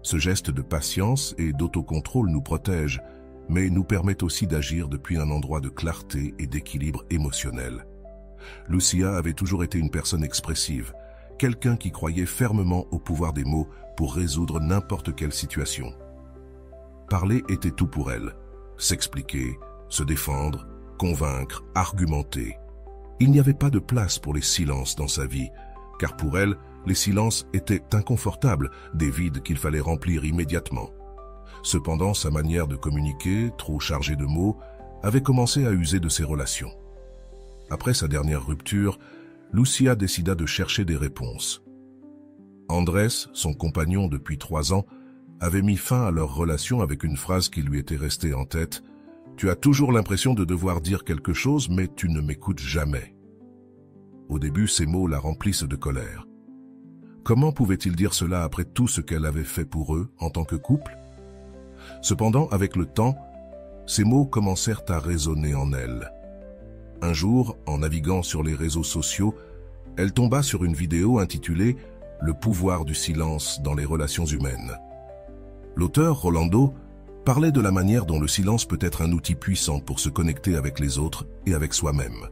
Ce geste de patience et d'autocontrôle nous protège, mais nous permet aussi d'agir depuis un endroit de clarté et d'équilibre émotionnel. Lucia avait toujours été une personne expressive, quelqu'un qui croyait fermement au pouvoir des mots pour résoudre n'importe quelle situation. Parler était tout pour elle. S'expliquer, se défendre, convaincre, argumenter. Il n'y avait pas de place pour les silences dans sa vie, car pour elle, les silences étaient inconfortables, des vides qu'il fallait remplir immédiatement. Cependant, sa manière de communiquer, trop chargée de mots, avait commencé à user de ses relations. Après sa dernière rupture, Lucia décida de chercher des réponses. Andrés, son compagnon depuis 3 ans, avait mis fin à leur relation avec une phrase qui lui était restée en tête. « Tu as toujours l'impression de devoir dire quelque chose, mais tu ne m'écoutes jamais. » Au début, ces mots la remplissent de colère. Comment pouvait-il dire cela après tout ce qu'elle avait fait pour eux en tant que couple? Cependant, avec le temps, ces mots commencèrent à résonner en elle. Un jour, en naviguant sur les réseaux sociaux, elle tomba sur une vidéo intitulée « Le pouvoir du silence dans les relations humaines ». L'auteur, Rolando, parlait de la manière dont le silence peut être un outil puissant pour se connecter avec les autres et avec soi-même.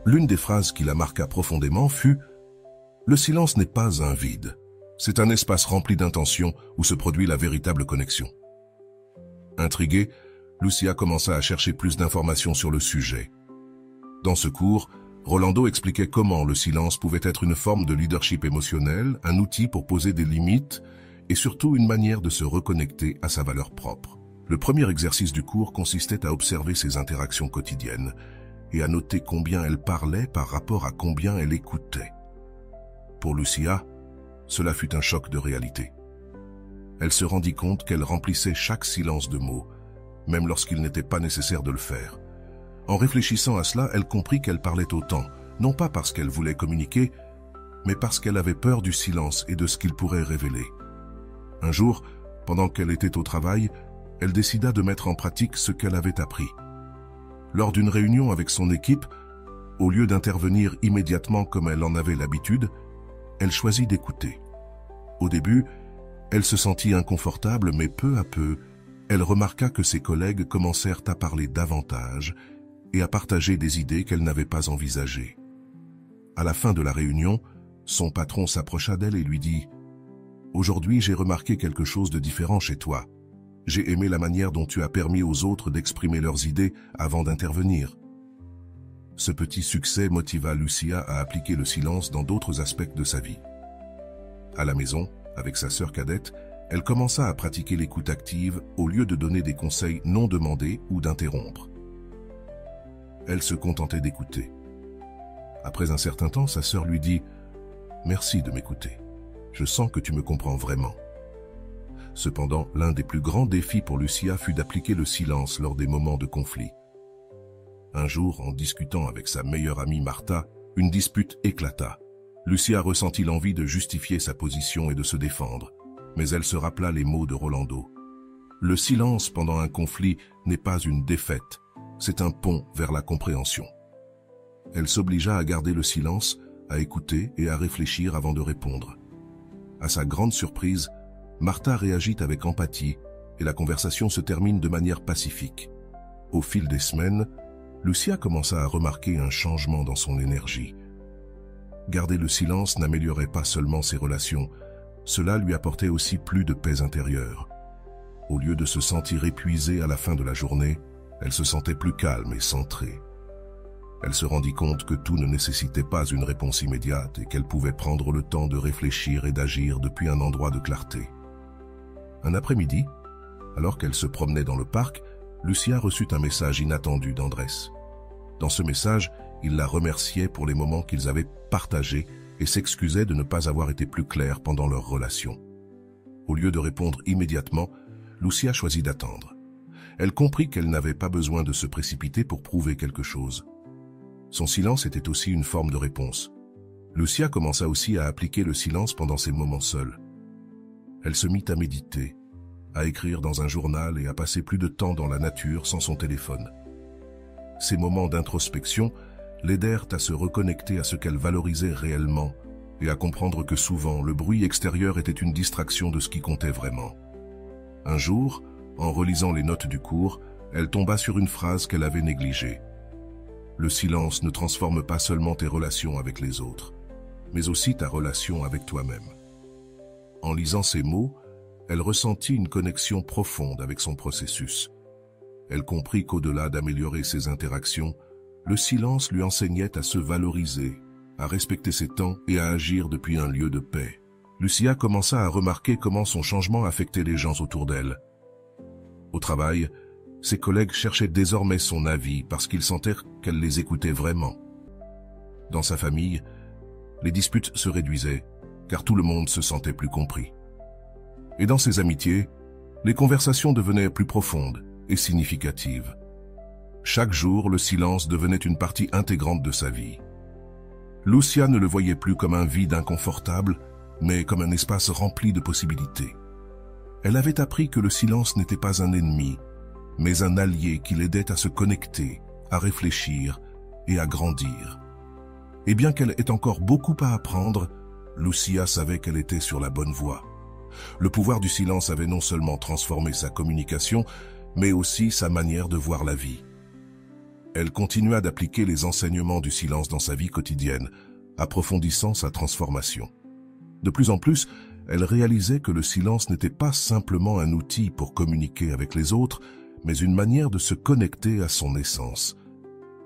L'une des phrases qui la marqua profondément fut « Le silence n'est pas un vide, c'est un espace rempli d'intention où se produit la véritable connexion. » Intriguée, Lucia commença à chercher plus d'informations sur le sujet. Dans ce cours, Rolando expliquait comment le silence pouvait être une forme de leadership émotionnel, un outil pour poser des limites et surtout une manière de se reconnecter à sa valeur propre. Le premier exercice du cours consistait à observer ses interactions quotidiennes et à noter combien elle parlait par rapport à combien elle écoutait. Pour Lucia, cela fut un choc de réalité. Elle se rendit compte qu'elle remplissait chaque silence de mots, même lorsqu'il n'était pas nécessaire de le faire. En réfléchissant à cela, elle comprit qu'elle parlait autant, non pas parce qu'elle voulait communiquer, mais parce qu'elle avait peur du silence et de ce qu'il pourrait révéler. Un jour, pendant qu'elle était au travail, elle décida de mettre en pratique ce qu'elle avait appris. Lors d'une réunion avec son équipe, au lieu d'intervenir immédiatement comme elle en avait l'habitude, elle choisit d'écouter. Au début, elle se sentit inconfortable, mais peu à peu, elle remarqua que ses collègues commencèrent à parler davantage et à partager des idées qu'elle n'avait pas envisagées. À la fin de la réunion, son patron s'approcha d'elle et lui dit « Aujourd'hui, j'ai remarqué quelque chose de différent chez toi. J'ai aimé la manière dont tu as permis aux autres d'exprimer leurs idées avant d'intervenir. » Ce petit succès motiva Lucia à appliquer le silence dans d'autres aspects de sa vie. À la maison, avec sa sœur cadette, elle commença à pratiquer l'écoute active au lieu de donner des conseils non demandés ou d'interrompre. Elle se contentait d'écouter. Après un certain temps, sa sœur lui dit « Merci de m'écouter. Je sens que tu me comprends vraiment. » Cependant, l'un des plus grands défis pour Lucia fut d'appliquer le silence lors des moments de conflit. Un jour, en discutant avec sa meilleure amie Martha, une dispute éclata. Lucia ressentit l'envie de justifier sa position et de se défendre, mais elle se rappela les mots de Rolando. Le silence pendant un conflit n'est pas une défaite, c'est un pont vers la compréhension. Elle s'obligea à garder le silence, à écouter et à réfléchir avant de répondre. À sa grande surprise, Martha réagit avec empathie et la conversation se termine de manière pacifique. Au fil des semaines, Lucia commença à remarquer un changement dans son énergie. Garder le silence n'améliorait pas seulement ses relations, cela lui apportait aussi plus de paix intérieure. Au lieu de se sentir épuisée à la fin de la journée, elle se sentait plus calme et centrée. Elle se rendit compte que tout ne nécessitait pas une réponse immédiate et qu'elle pouvait prendre le temps de réfléchir et d'agir depuis un endroit de clarté. Un après-midi, alors qu'elle se promenait dans le parc, Lucia reçut un message inattendu d'Andrés. Dans ce message, il la remerciait pour les moments qu'ils avaient partagés et s'excusait de ne pas avoir été plus clair pendant leur relation. Au lieu de répondre immédiatement, Lucia choisit d'attendre. Elle comprit qu'elle n'avait pas besoin de se précipiter pour prouver quelque chose. Son silence était aussi une forme de réponse. Lucia commença aussi à appliquer le silence pendant ses moments seuls. Elle se mit à méditer, à écrire dans un journal et à passer plus de temps dans la nature sans son téléphone. Ces moments d'introspection l'aidèrent à se reconnecter à ce qu'elle valorisait réellement et à comprendre que souvent le bruit extérieur était une distraction de ce qui comptait vraiment. Un jour, en relisant les notes du cours, elle tomba sur une phrase qu'elle avait négligée. Le silence ne transforme pas seulement tes relations avec les autres, mais aussi ta relation avec toi-même. En lisant ces mots, elle ressentit une connexion profonde avec son processus. Elle comprit qu'au-delà d'améliorer ses interactions, le silence lui enseignait à se valoriser, à respecter ses temps et à agir depuis un lieu de paix. Lucia commença à remarquer comment son changement affectait les gens autour d'elle. Au travail, ses collègues cherchaient désormais son avis parce qu'ils sentaient qu'elle les écoutait vraiment. Dans sa famille, les disputes se réduisaient, car tout le monde se sentait plus compris. Et dans ses amitiés, les conversations devenaient plus profondes et significatives. Chaque jour, le silence devenait une partie intégrante de sa vie. Lucia ne le voyait plus comme un vide inconfortable, mais comme un espace rempli de possibilités. Elle avait appris que le silence n'était pas un ennemi, mais un allié qui l'aidait à se connecter, à réfléchir et à grandir. Et bien qu'elle ait encore beaucoup à apprendre, Lucia savait qu'elle était sur la bonne voie. Le pouvoir du silence avait non seulement transformé sa communication, mais aussi sa manière de voir la vie. Elle continua d'appliquer les enseignements du silence dans sa vie quotidienne, approfondissant sa transformation. De plus en plus, elle réalisait que le silence n'était pas simplement un outil pour communiquer avec les autres, mais une manière de se connecter à son essence.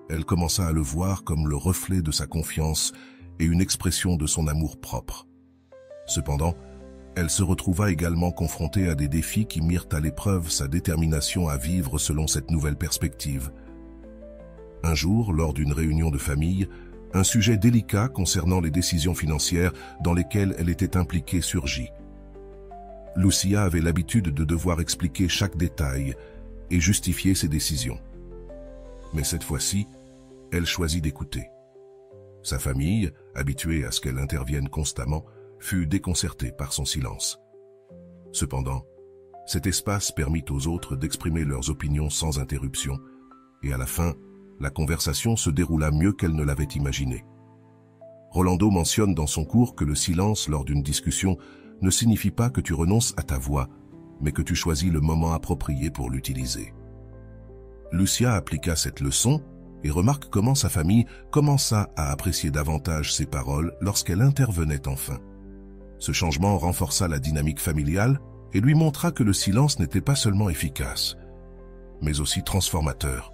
Elle commença à le voir comme le reflet de sa confiance et une expression de son amour-propre. Cependant, Elle se retrouva également confrontée à des défis qui mirent à l'épreuve sa détermination à vivre selon cette nouvelle perspective. Un jour, lors d'une réunion de famille, un sujet délicat concernant les décisions financières dans lesquelles elle était impliquée surgit. Lucia avait l'habitude de devoir expliquer chaque détail et justifier ses décisions. Mais cette fois-ci, elle choisit d'écouter. Sa famille, habituée à ce qu'elle intervienne constamment, fut déconcertée par son silence. Cependant, cet espace permit aux autres d'exprimer leurs opinions sans interruption, et à la fin, la conversation se déroula mieux qu'elle ne l'avait imaginé. Rolando mentionne dans son cours que le silence lors d'une discussion ne signifie pas que tu renonces à ta voix, mais que tu choisis le moment approprié pour l'utiliser. Lucia appliqua cette leçon et remarque comment sa famille commença à apprécier davantage ses paroles lorsqu'elle intervenait enfin. Ce changement renforça la dynamique familiale et lui montra que le silence n'était pas seulement efficace, mais aussi transformateur.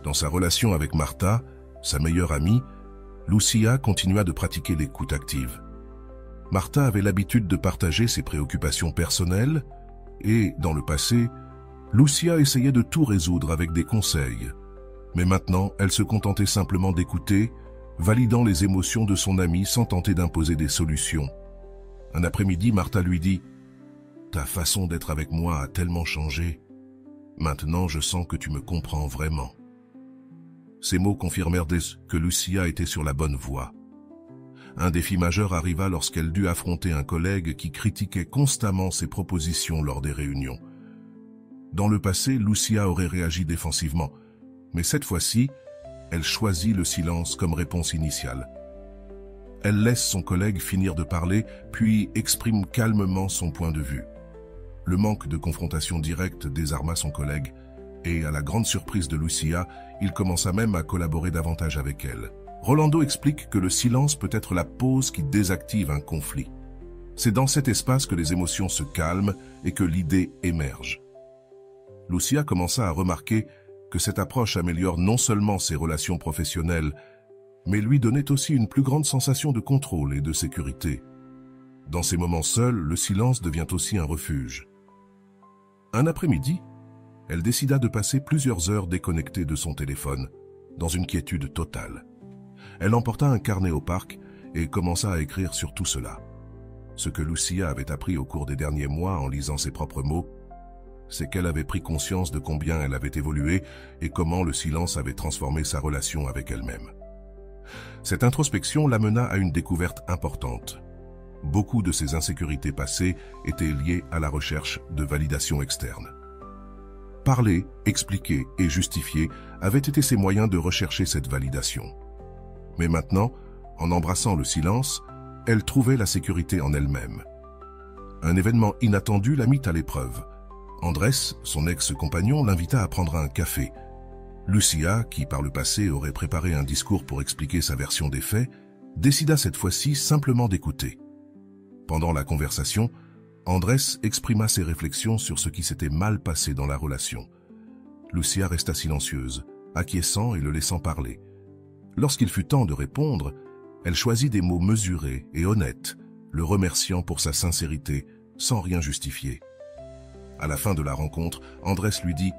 Dans sa relation avec Martha, sa meilleure amie, Lucia continua de pratiquer l'écoute active. Martha avait l'habitude de partager ses préoccupations personnelles et, dans le passé, Lucia essayait de tout résoudre avec des conseils. Mais maintenant, elle se contentait simplement d'écouter, validant les émotions de son amie sans tenter d'imposer des solutions. Un après-midi, Martha lui dit « Ta façon d'être avec moi a tellement changé. Maintenant, je sens que tu me comprends vraiment. » Ces mots confirmèrent que Lucia était sur la bonne voie. Un défi majeur arriva lorsqu'elle dut affronter un collègue qui critiquait constamment ses propositions lors des réunions. Dans le passé, Lucia aurait réagi défensivement, mais cette fois-ci, elle choisit le silence comme réponse initiale. Elle laisse son collègue finir de parler, puis exprime calmement son point de vue. Le manque de confrontation directe désarma son collègue, et à la grande surprise de Lucia, il commença même à collaborer davantage avec elle. Rolando explique que le silence peut être la pause qui désactive un conflit. C'est dans cet espace que les émotions se calment et que l'idée émerge. Lucia commença à remarquer que cette approche améliore non seulement ses relations professionnelles, mais lui donnait aussi une plus grande sensation de contrôle et de sécurité. Dans ces moments seuls, le silence devient aussi un refuge. Un après-midi, elle décida de passer plusieurs heures déconnectée de son téléphone, dans une quiétude totale. Elle emporta un carnet au parc et commença à écrire sur tout cela. Ce que Lucia avait appris au cours des derniers mois en lisant ses propres mots, c'est qu'elle avait pris conscience de combien elle avait évolué et comment le silence avait transformé sa relation avec elle-même. Cette introspection l'amena à une découverte importante. Beaucoup de ses insécurités passées étaient liées à la recherche de validation externe. Parler, expliquer et justifier avaient été ses moyens de rechercher cette validation. Mais maintenant, en embrassant le silence, elle trouvait la sécurité en elle-même. Un événement inattendu la mit à l'épreuve. Andrés, son ex-compagnon, l'invita à prendre un café. Lucia, qui par le passé aurait préparé un discours pour expliquer sa version des faits, décida cette fois-ci simplement d'écouter. Pendant la conversation, Andrés exprima ses réflexions sur ce qui s'était mal passé dans la relation. Lucia resta silencieuse, acquiesçant et le laissant parler. Lorsqu'il fut temps de répondre, elle choisit des mots mesurés et honnêtes, le remerciant pour sa sincérité, sans rien justifier. À la fin de la rencontre, Andrés lui dit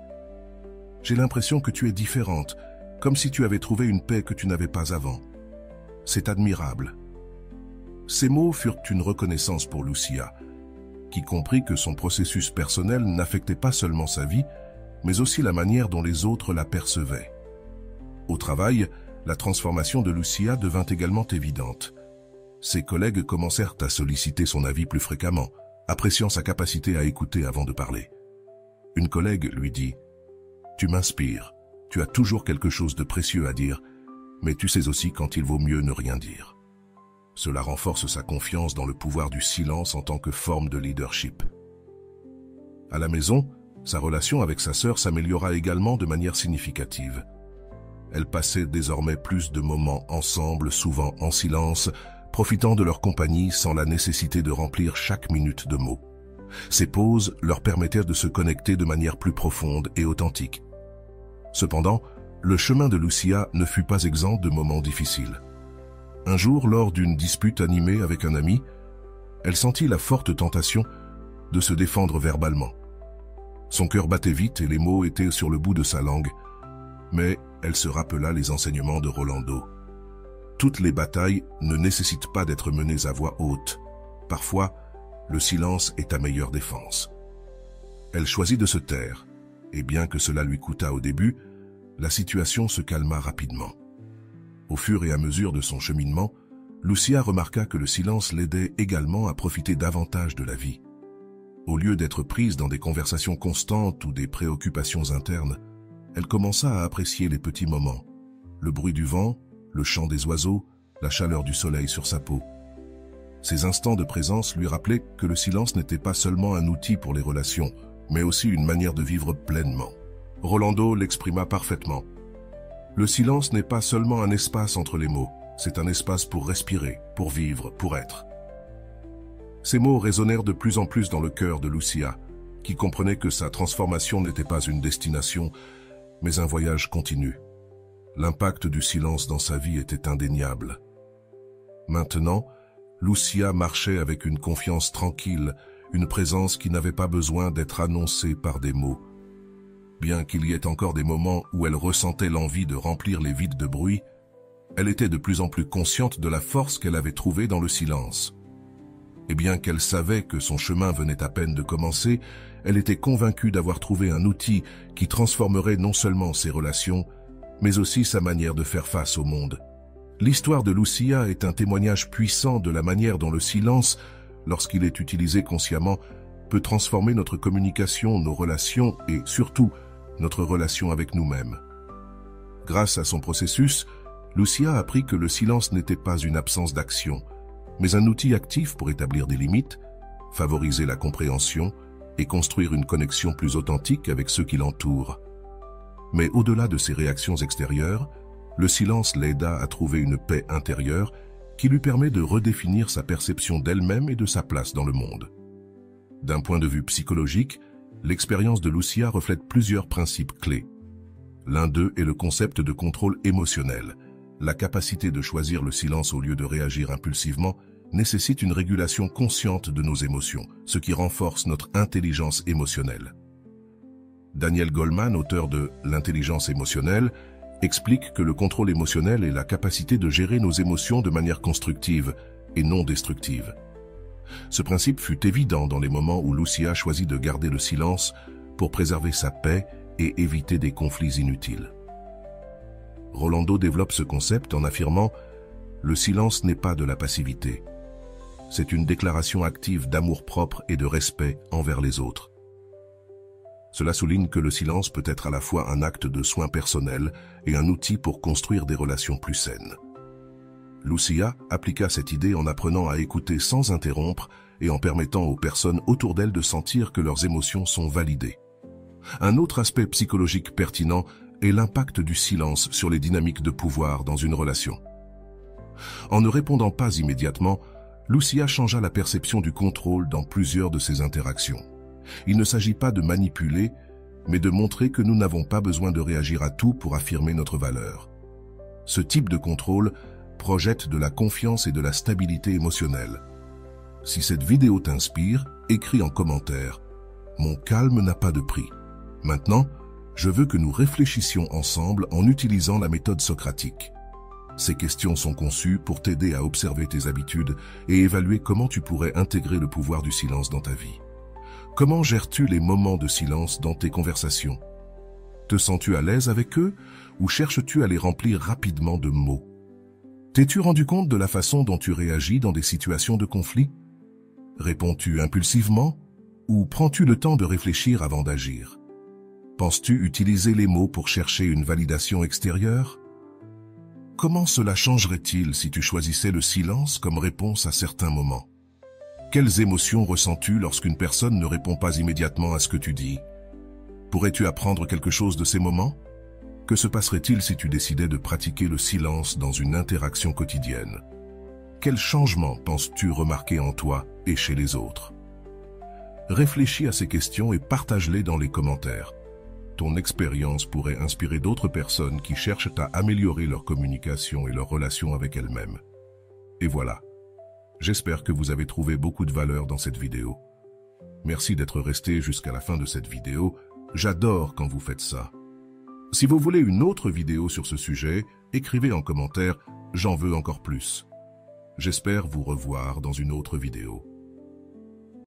« J'ai l'impression que tu es différente, comme si tu avais trouvé une paix que tu n'avais pas avant. C'est admirable. » Ces mots furent une reconnaissance pour Lucia, qui comprit que son processus personnel n'affectait pas seulement sa vie, mais aussi la manière dont les autres la percevaient. Au travail, la transformation de Lucia devint également évidente. Ses collègues commencèrent à solliciter son avis plus fréquemment, appréciant sa capacité à écouter avant de parler. Une collègue lui dit « Tu m'inspires, tu as toujours quelque chose de précieux à dire, mais tu sais aussi quand il vaut mieux ne rien dire. » Cela renforce sa confiance dans le pouvoir du silence en tant que forme de leadership. À la maison, sa relation avec sa sœur s'améliora également de manière significative. Elles passaient désormais plus de moments ensemble, souvent en silence, profitant de leur compagnie sans la nécessité de remplir chaque minute de mots. Ces pauses leur permettaient de se connecter de manière plus profonde et authentique. Cependant, le chemin de Lucia ne fut pas exempt de moments difficiles. Un jour, lors d'une dispute animée avec un ami, elle sentit la forte tentation de se défendre verbalement. Son cœur battait vite et les mots étaient sur le bout de sa langue, mais elle se rappela les enseignements de Rolando. Toutes les batailles ne nécessitent pas d'être menées à voix haute. Parfois, le silence est ta meilleure défense. Elle choisit de se taire, et bien que cela lui coûtât au début, la situation se calma rapidement. Au fur et à mesure de son cheminement, Lucia remarqua que le silence l'aidait également à profiter davantage de la vie. Au lieu d'être prise dans des conversations constantes ou des préoccupations internes, elle commença à apprécier les petits moments, le bruit du vent, le chant des oiseaux, la chaleur du soleil sur sa peau. Ces instants de présence lui rappelaient que le silence n'était pas seulement un outil pour les relations, mais aussi une manière de vivre pleinement. Rolando l'exprima parfaitement. Le silence n'est pas seulement un espace entre les mots, c'est un espace pour respirer, pour vivre, pour être. Ces mots résonnèrent de plus en plus dans le cœur de Lucia, qui comprenait que sa transformation n'était pas une destination, mais un voyage continu. L'impact du silence dans sa vie était indéniable. Maintenant, Lucia marchait avec une confiance tranquille, une présence qui n'avait pas besoin d'être annoncée par des mots. Bien qu'il y ait encore des moments où elle ressentait l'envie de remplir les vides de bruit, elle était de plus en plus consciente de la force qu'elle avait trouvée dans le silence. Et bien qu'elle savait que son chemin venait à peine de commencer, elle était convaincue d'avoir trouvé un outil qui transformerait non seulement ses relations, mais aussi sa manière de faire face au monde. L'histoire de Lucia est un témoignage puissant de la manière dont le silence, lorsqu'il est utilisé consciemment, peut transformer notre communication, nos relations et, surtout, notre relation avec nous-mêmes. Grâce à son processus, Lucia apprit que le silence n'était pas une absence d'action, mais un outil actif pour établir des limites, favoriser la compréhension et construire une connexion plus authentique avec ceux qui l'entourent. Mais au-delà de ses réactions extérieures, le silence l'aida à trouver une paix intérieure qui lui permet de redéfinir sa perception d'elle-même et de sa place dans le monde. D'un point de vue psychologique, l'expérience de Lucia reflète plusieurs principes clés. L'un d'eux est le concept de contrôle émotionnel. La capacité de choisir le silence au lieu de réagir impulsivement nécessite une régulation consciente de nos émotions, ce qui renforce notre intelligence émotionnelle. Daniel Goleman, auteur de L'intelligence émotionnelle, explique que le contrôle émotionnel est la capacité de gérer nos émotions de manière constructive et non destructive. Ce principe fut évident dans les moments où Lucia choisit de garder le silence pour préserver sa paix et éviter des conflits inutiles. Rolando développe ce concept en affirmant « Le silence n'est pas de la passivité. C'est une déclaration active d'amour-propre et de respect envers les autres. » Cela souligne que le silence peut être à la fois un acte de soin personnel et un outil pour construire des relations plus saines. Lucia appliqua cette idée en apprenant à écouter sans interrompre et en permettant aux personnes autour d'elle de sentir que leurs émotions sont validées. Un autre aspect psychologique pertinent est l'impact du silence sur les dynamiques de pouvoir dans une relation. En ne répondant pas immédiatement, Lucia changea la perception du contrôle dans plusieurs de ses interactions. Il ne s'agit pas de manipuler, mais de montrer que nous n'avons pas besoin de réagir à tout pour affirmer notre valeur. Ce type de contrôle projette de la confiance et de la stabilité émotionnelle. Si cette vidéo t'inspire, écris en commentaire « Mon calme n'a pas de prix ». Maintenant, je veux que nous réfléchissions ensemble en utilisant la méthode socratique. Ces questions sont conçues pour t'aider à observer tes habitudes et évaluer comment tu pourrais intégrer le pouvoir du silence dans ta vie. Comment gères-tu les moments de silence dans tes conversations? Te sens-tu à l'aise avec eux ou cherches-tu à les remplir rapidement de mots? T'es-tu rendu compte de la façon dont tu réagis dans des situations de conflit? Réponds-tu impulsivement ou prends-tu le temps de réfléchir avant d'agir? Penses-tu utiliser les mots pour chercher une validation extérieure? Comment cela changerait-il si tu choisissais le silence comme réponse à certains moments? Quelles émotions ressens-tu lorsqu'une personne ne répond pas immédiatement à ce que tu dis? Pourrais-tu apprendre quelque chose de ces moments? Que se passerait-il si tu décidais de pratiquer le silence dans une interaction quotidienne? Quels changements penses-tu remarquer en toi et chez les autres? Réfléchis à ces questions et partage-les dans les commentaires. Ton expérience pourrait inspirer d'autres personnes qui cherchent à améliorer leur communication et leur relation avec elles-mêmes. Et voilà. J'espère que vous avez trouvé beaucoup de valeur dans cette vidéo. Merci d'être resté jusqu'à la fin de cette vidéo. J'adore quand vous faites ça. Si vous voulez une autre vidéo sur ce sujet, écrivez en commentaire « J'en veux encore plus ». J'espère vous revoir dans une autre vidéo.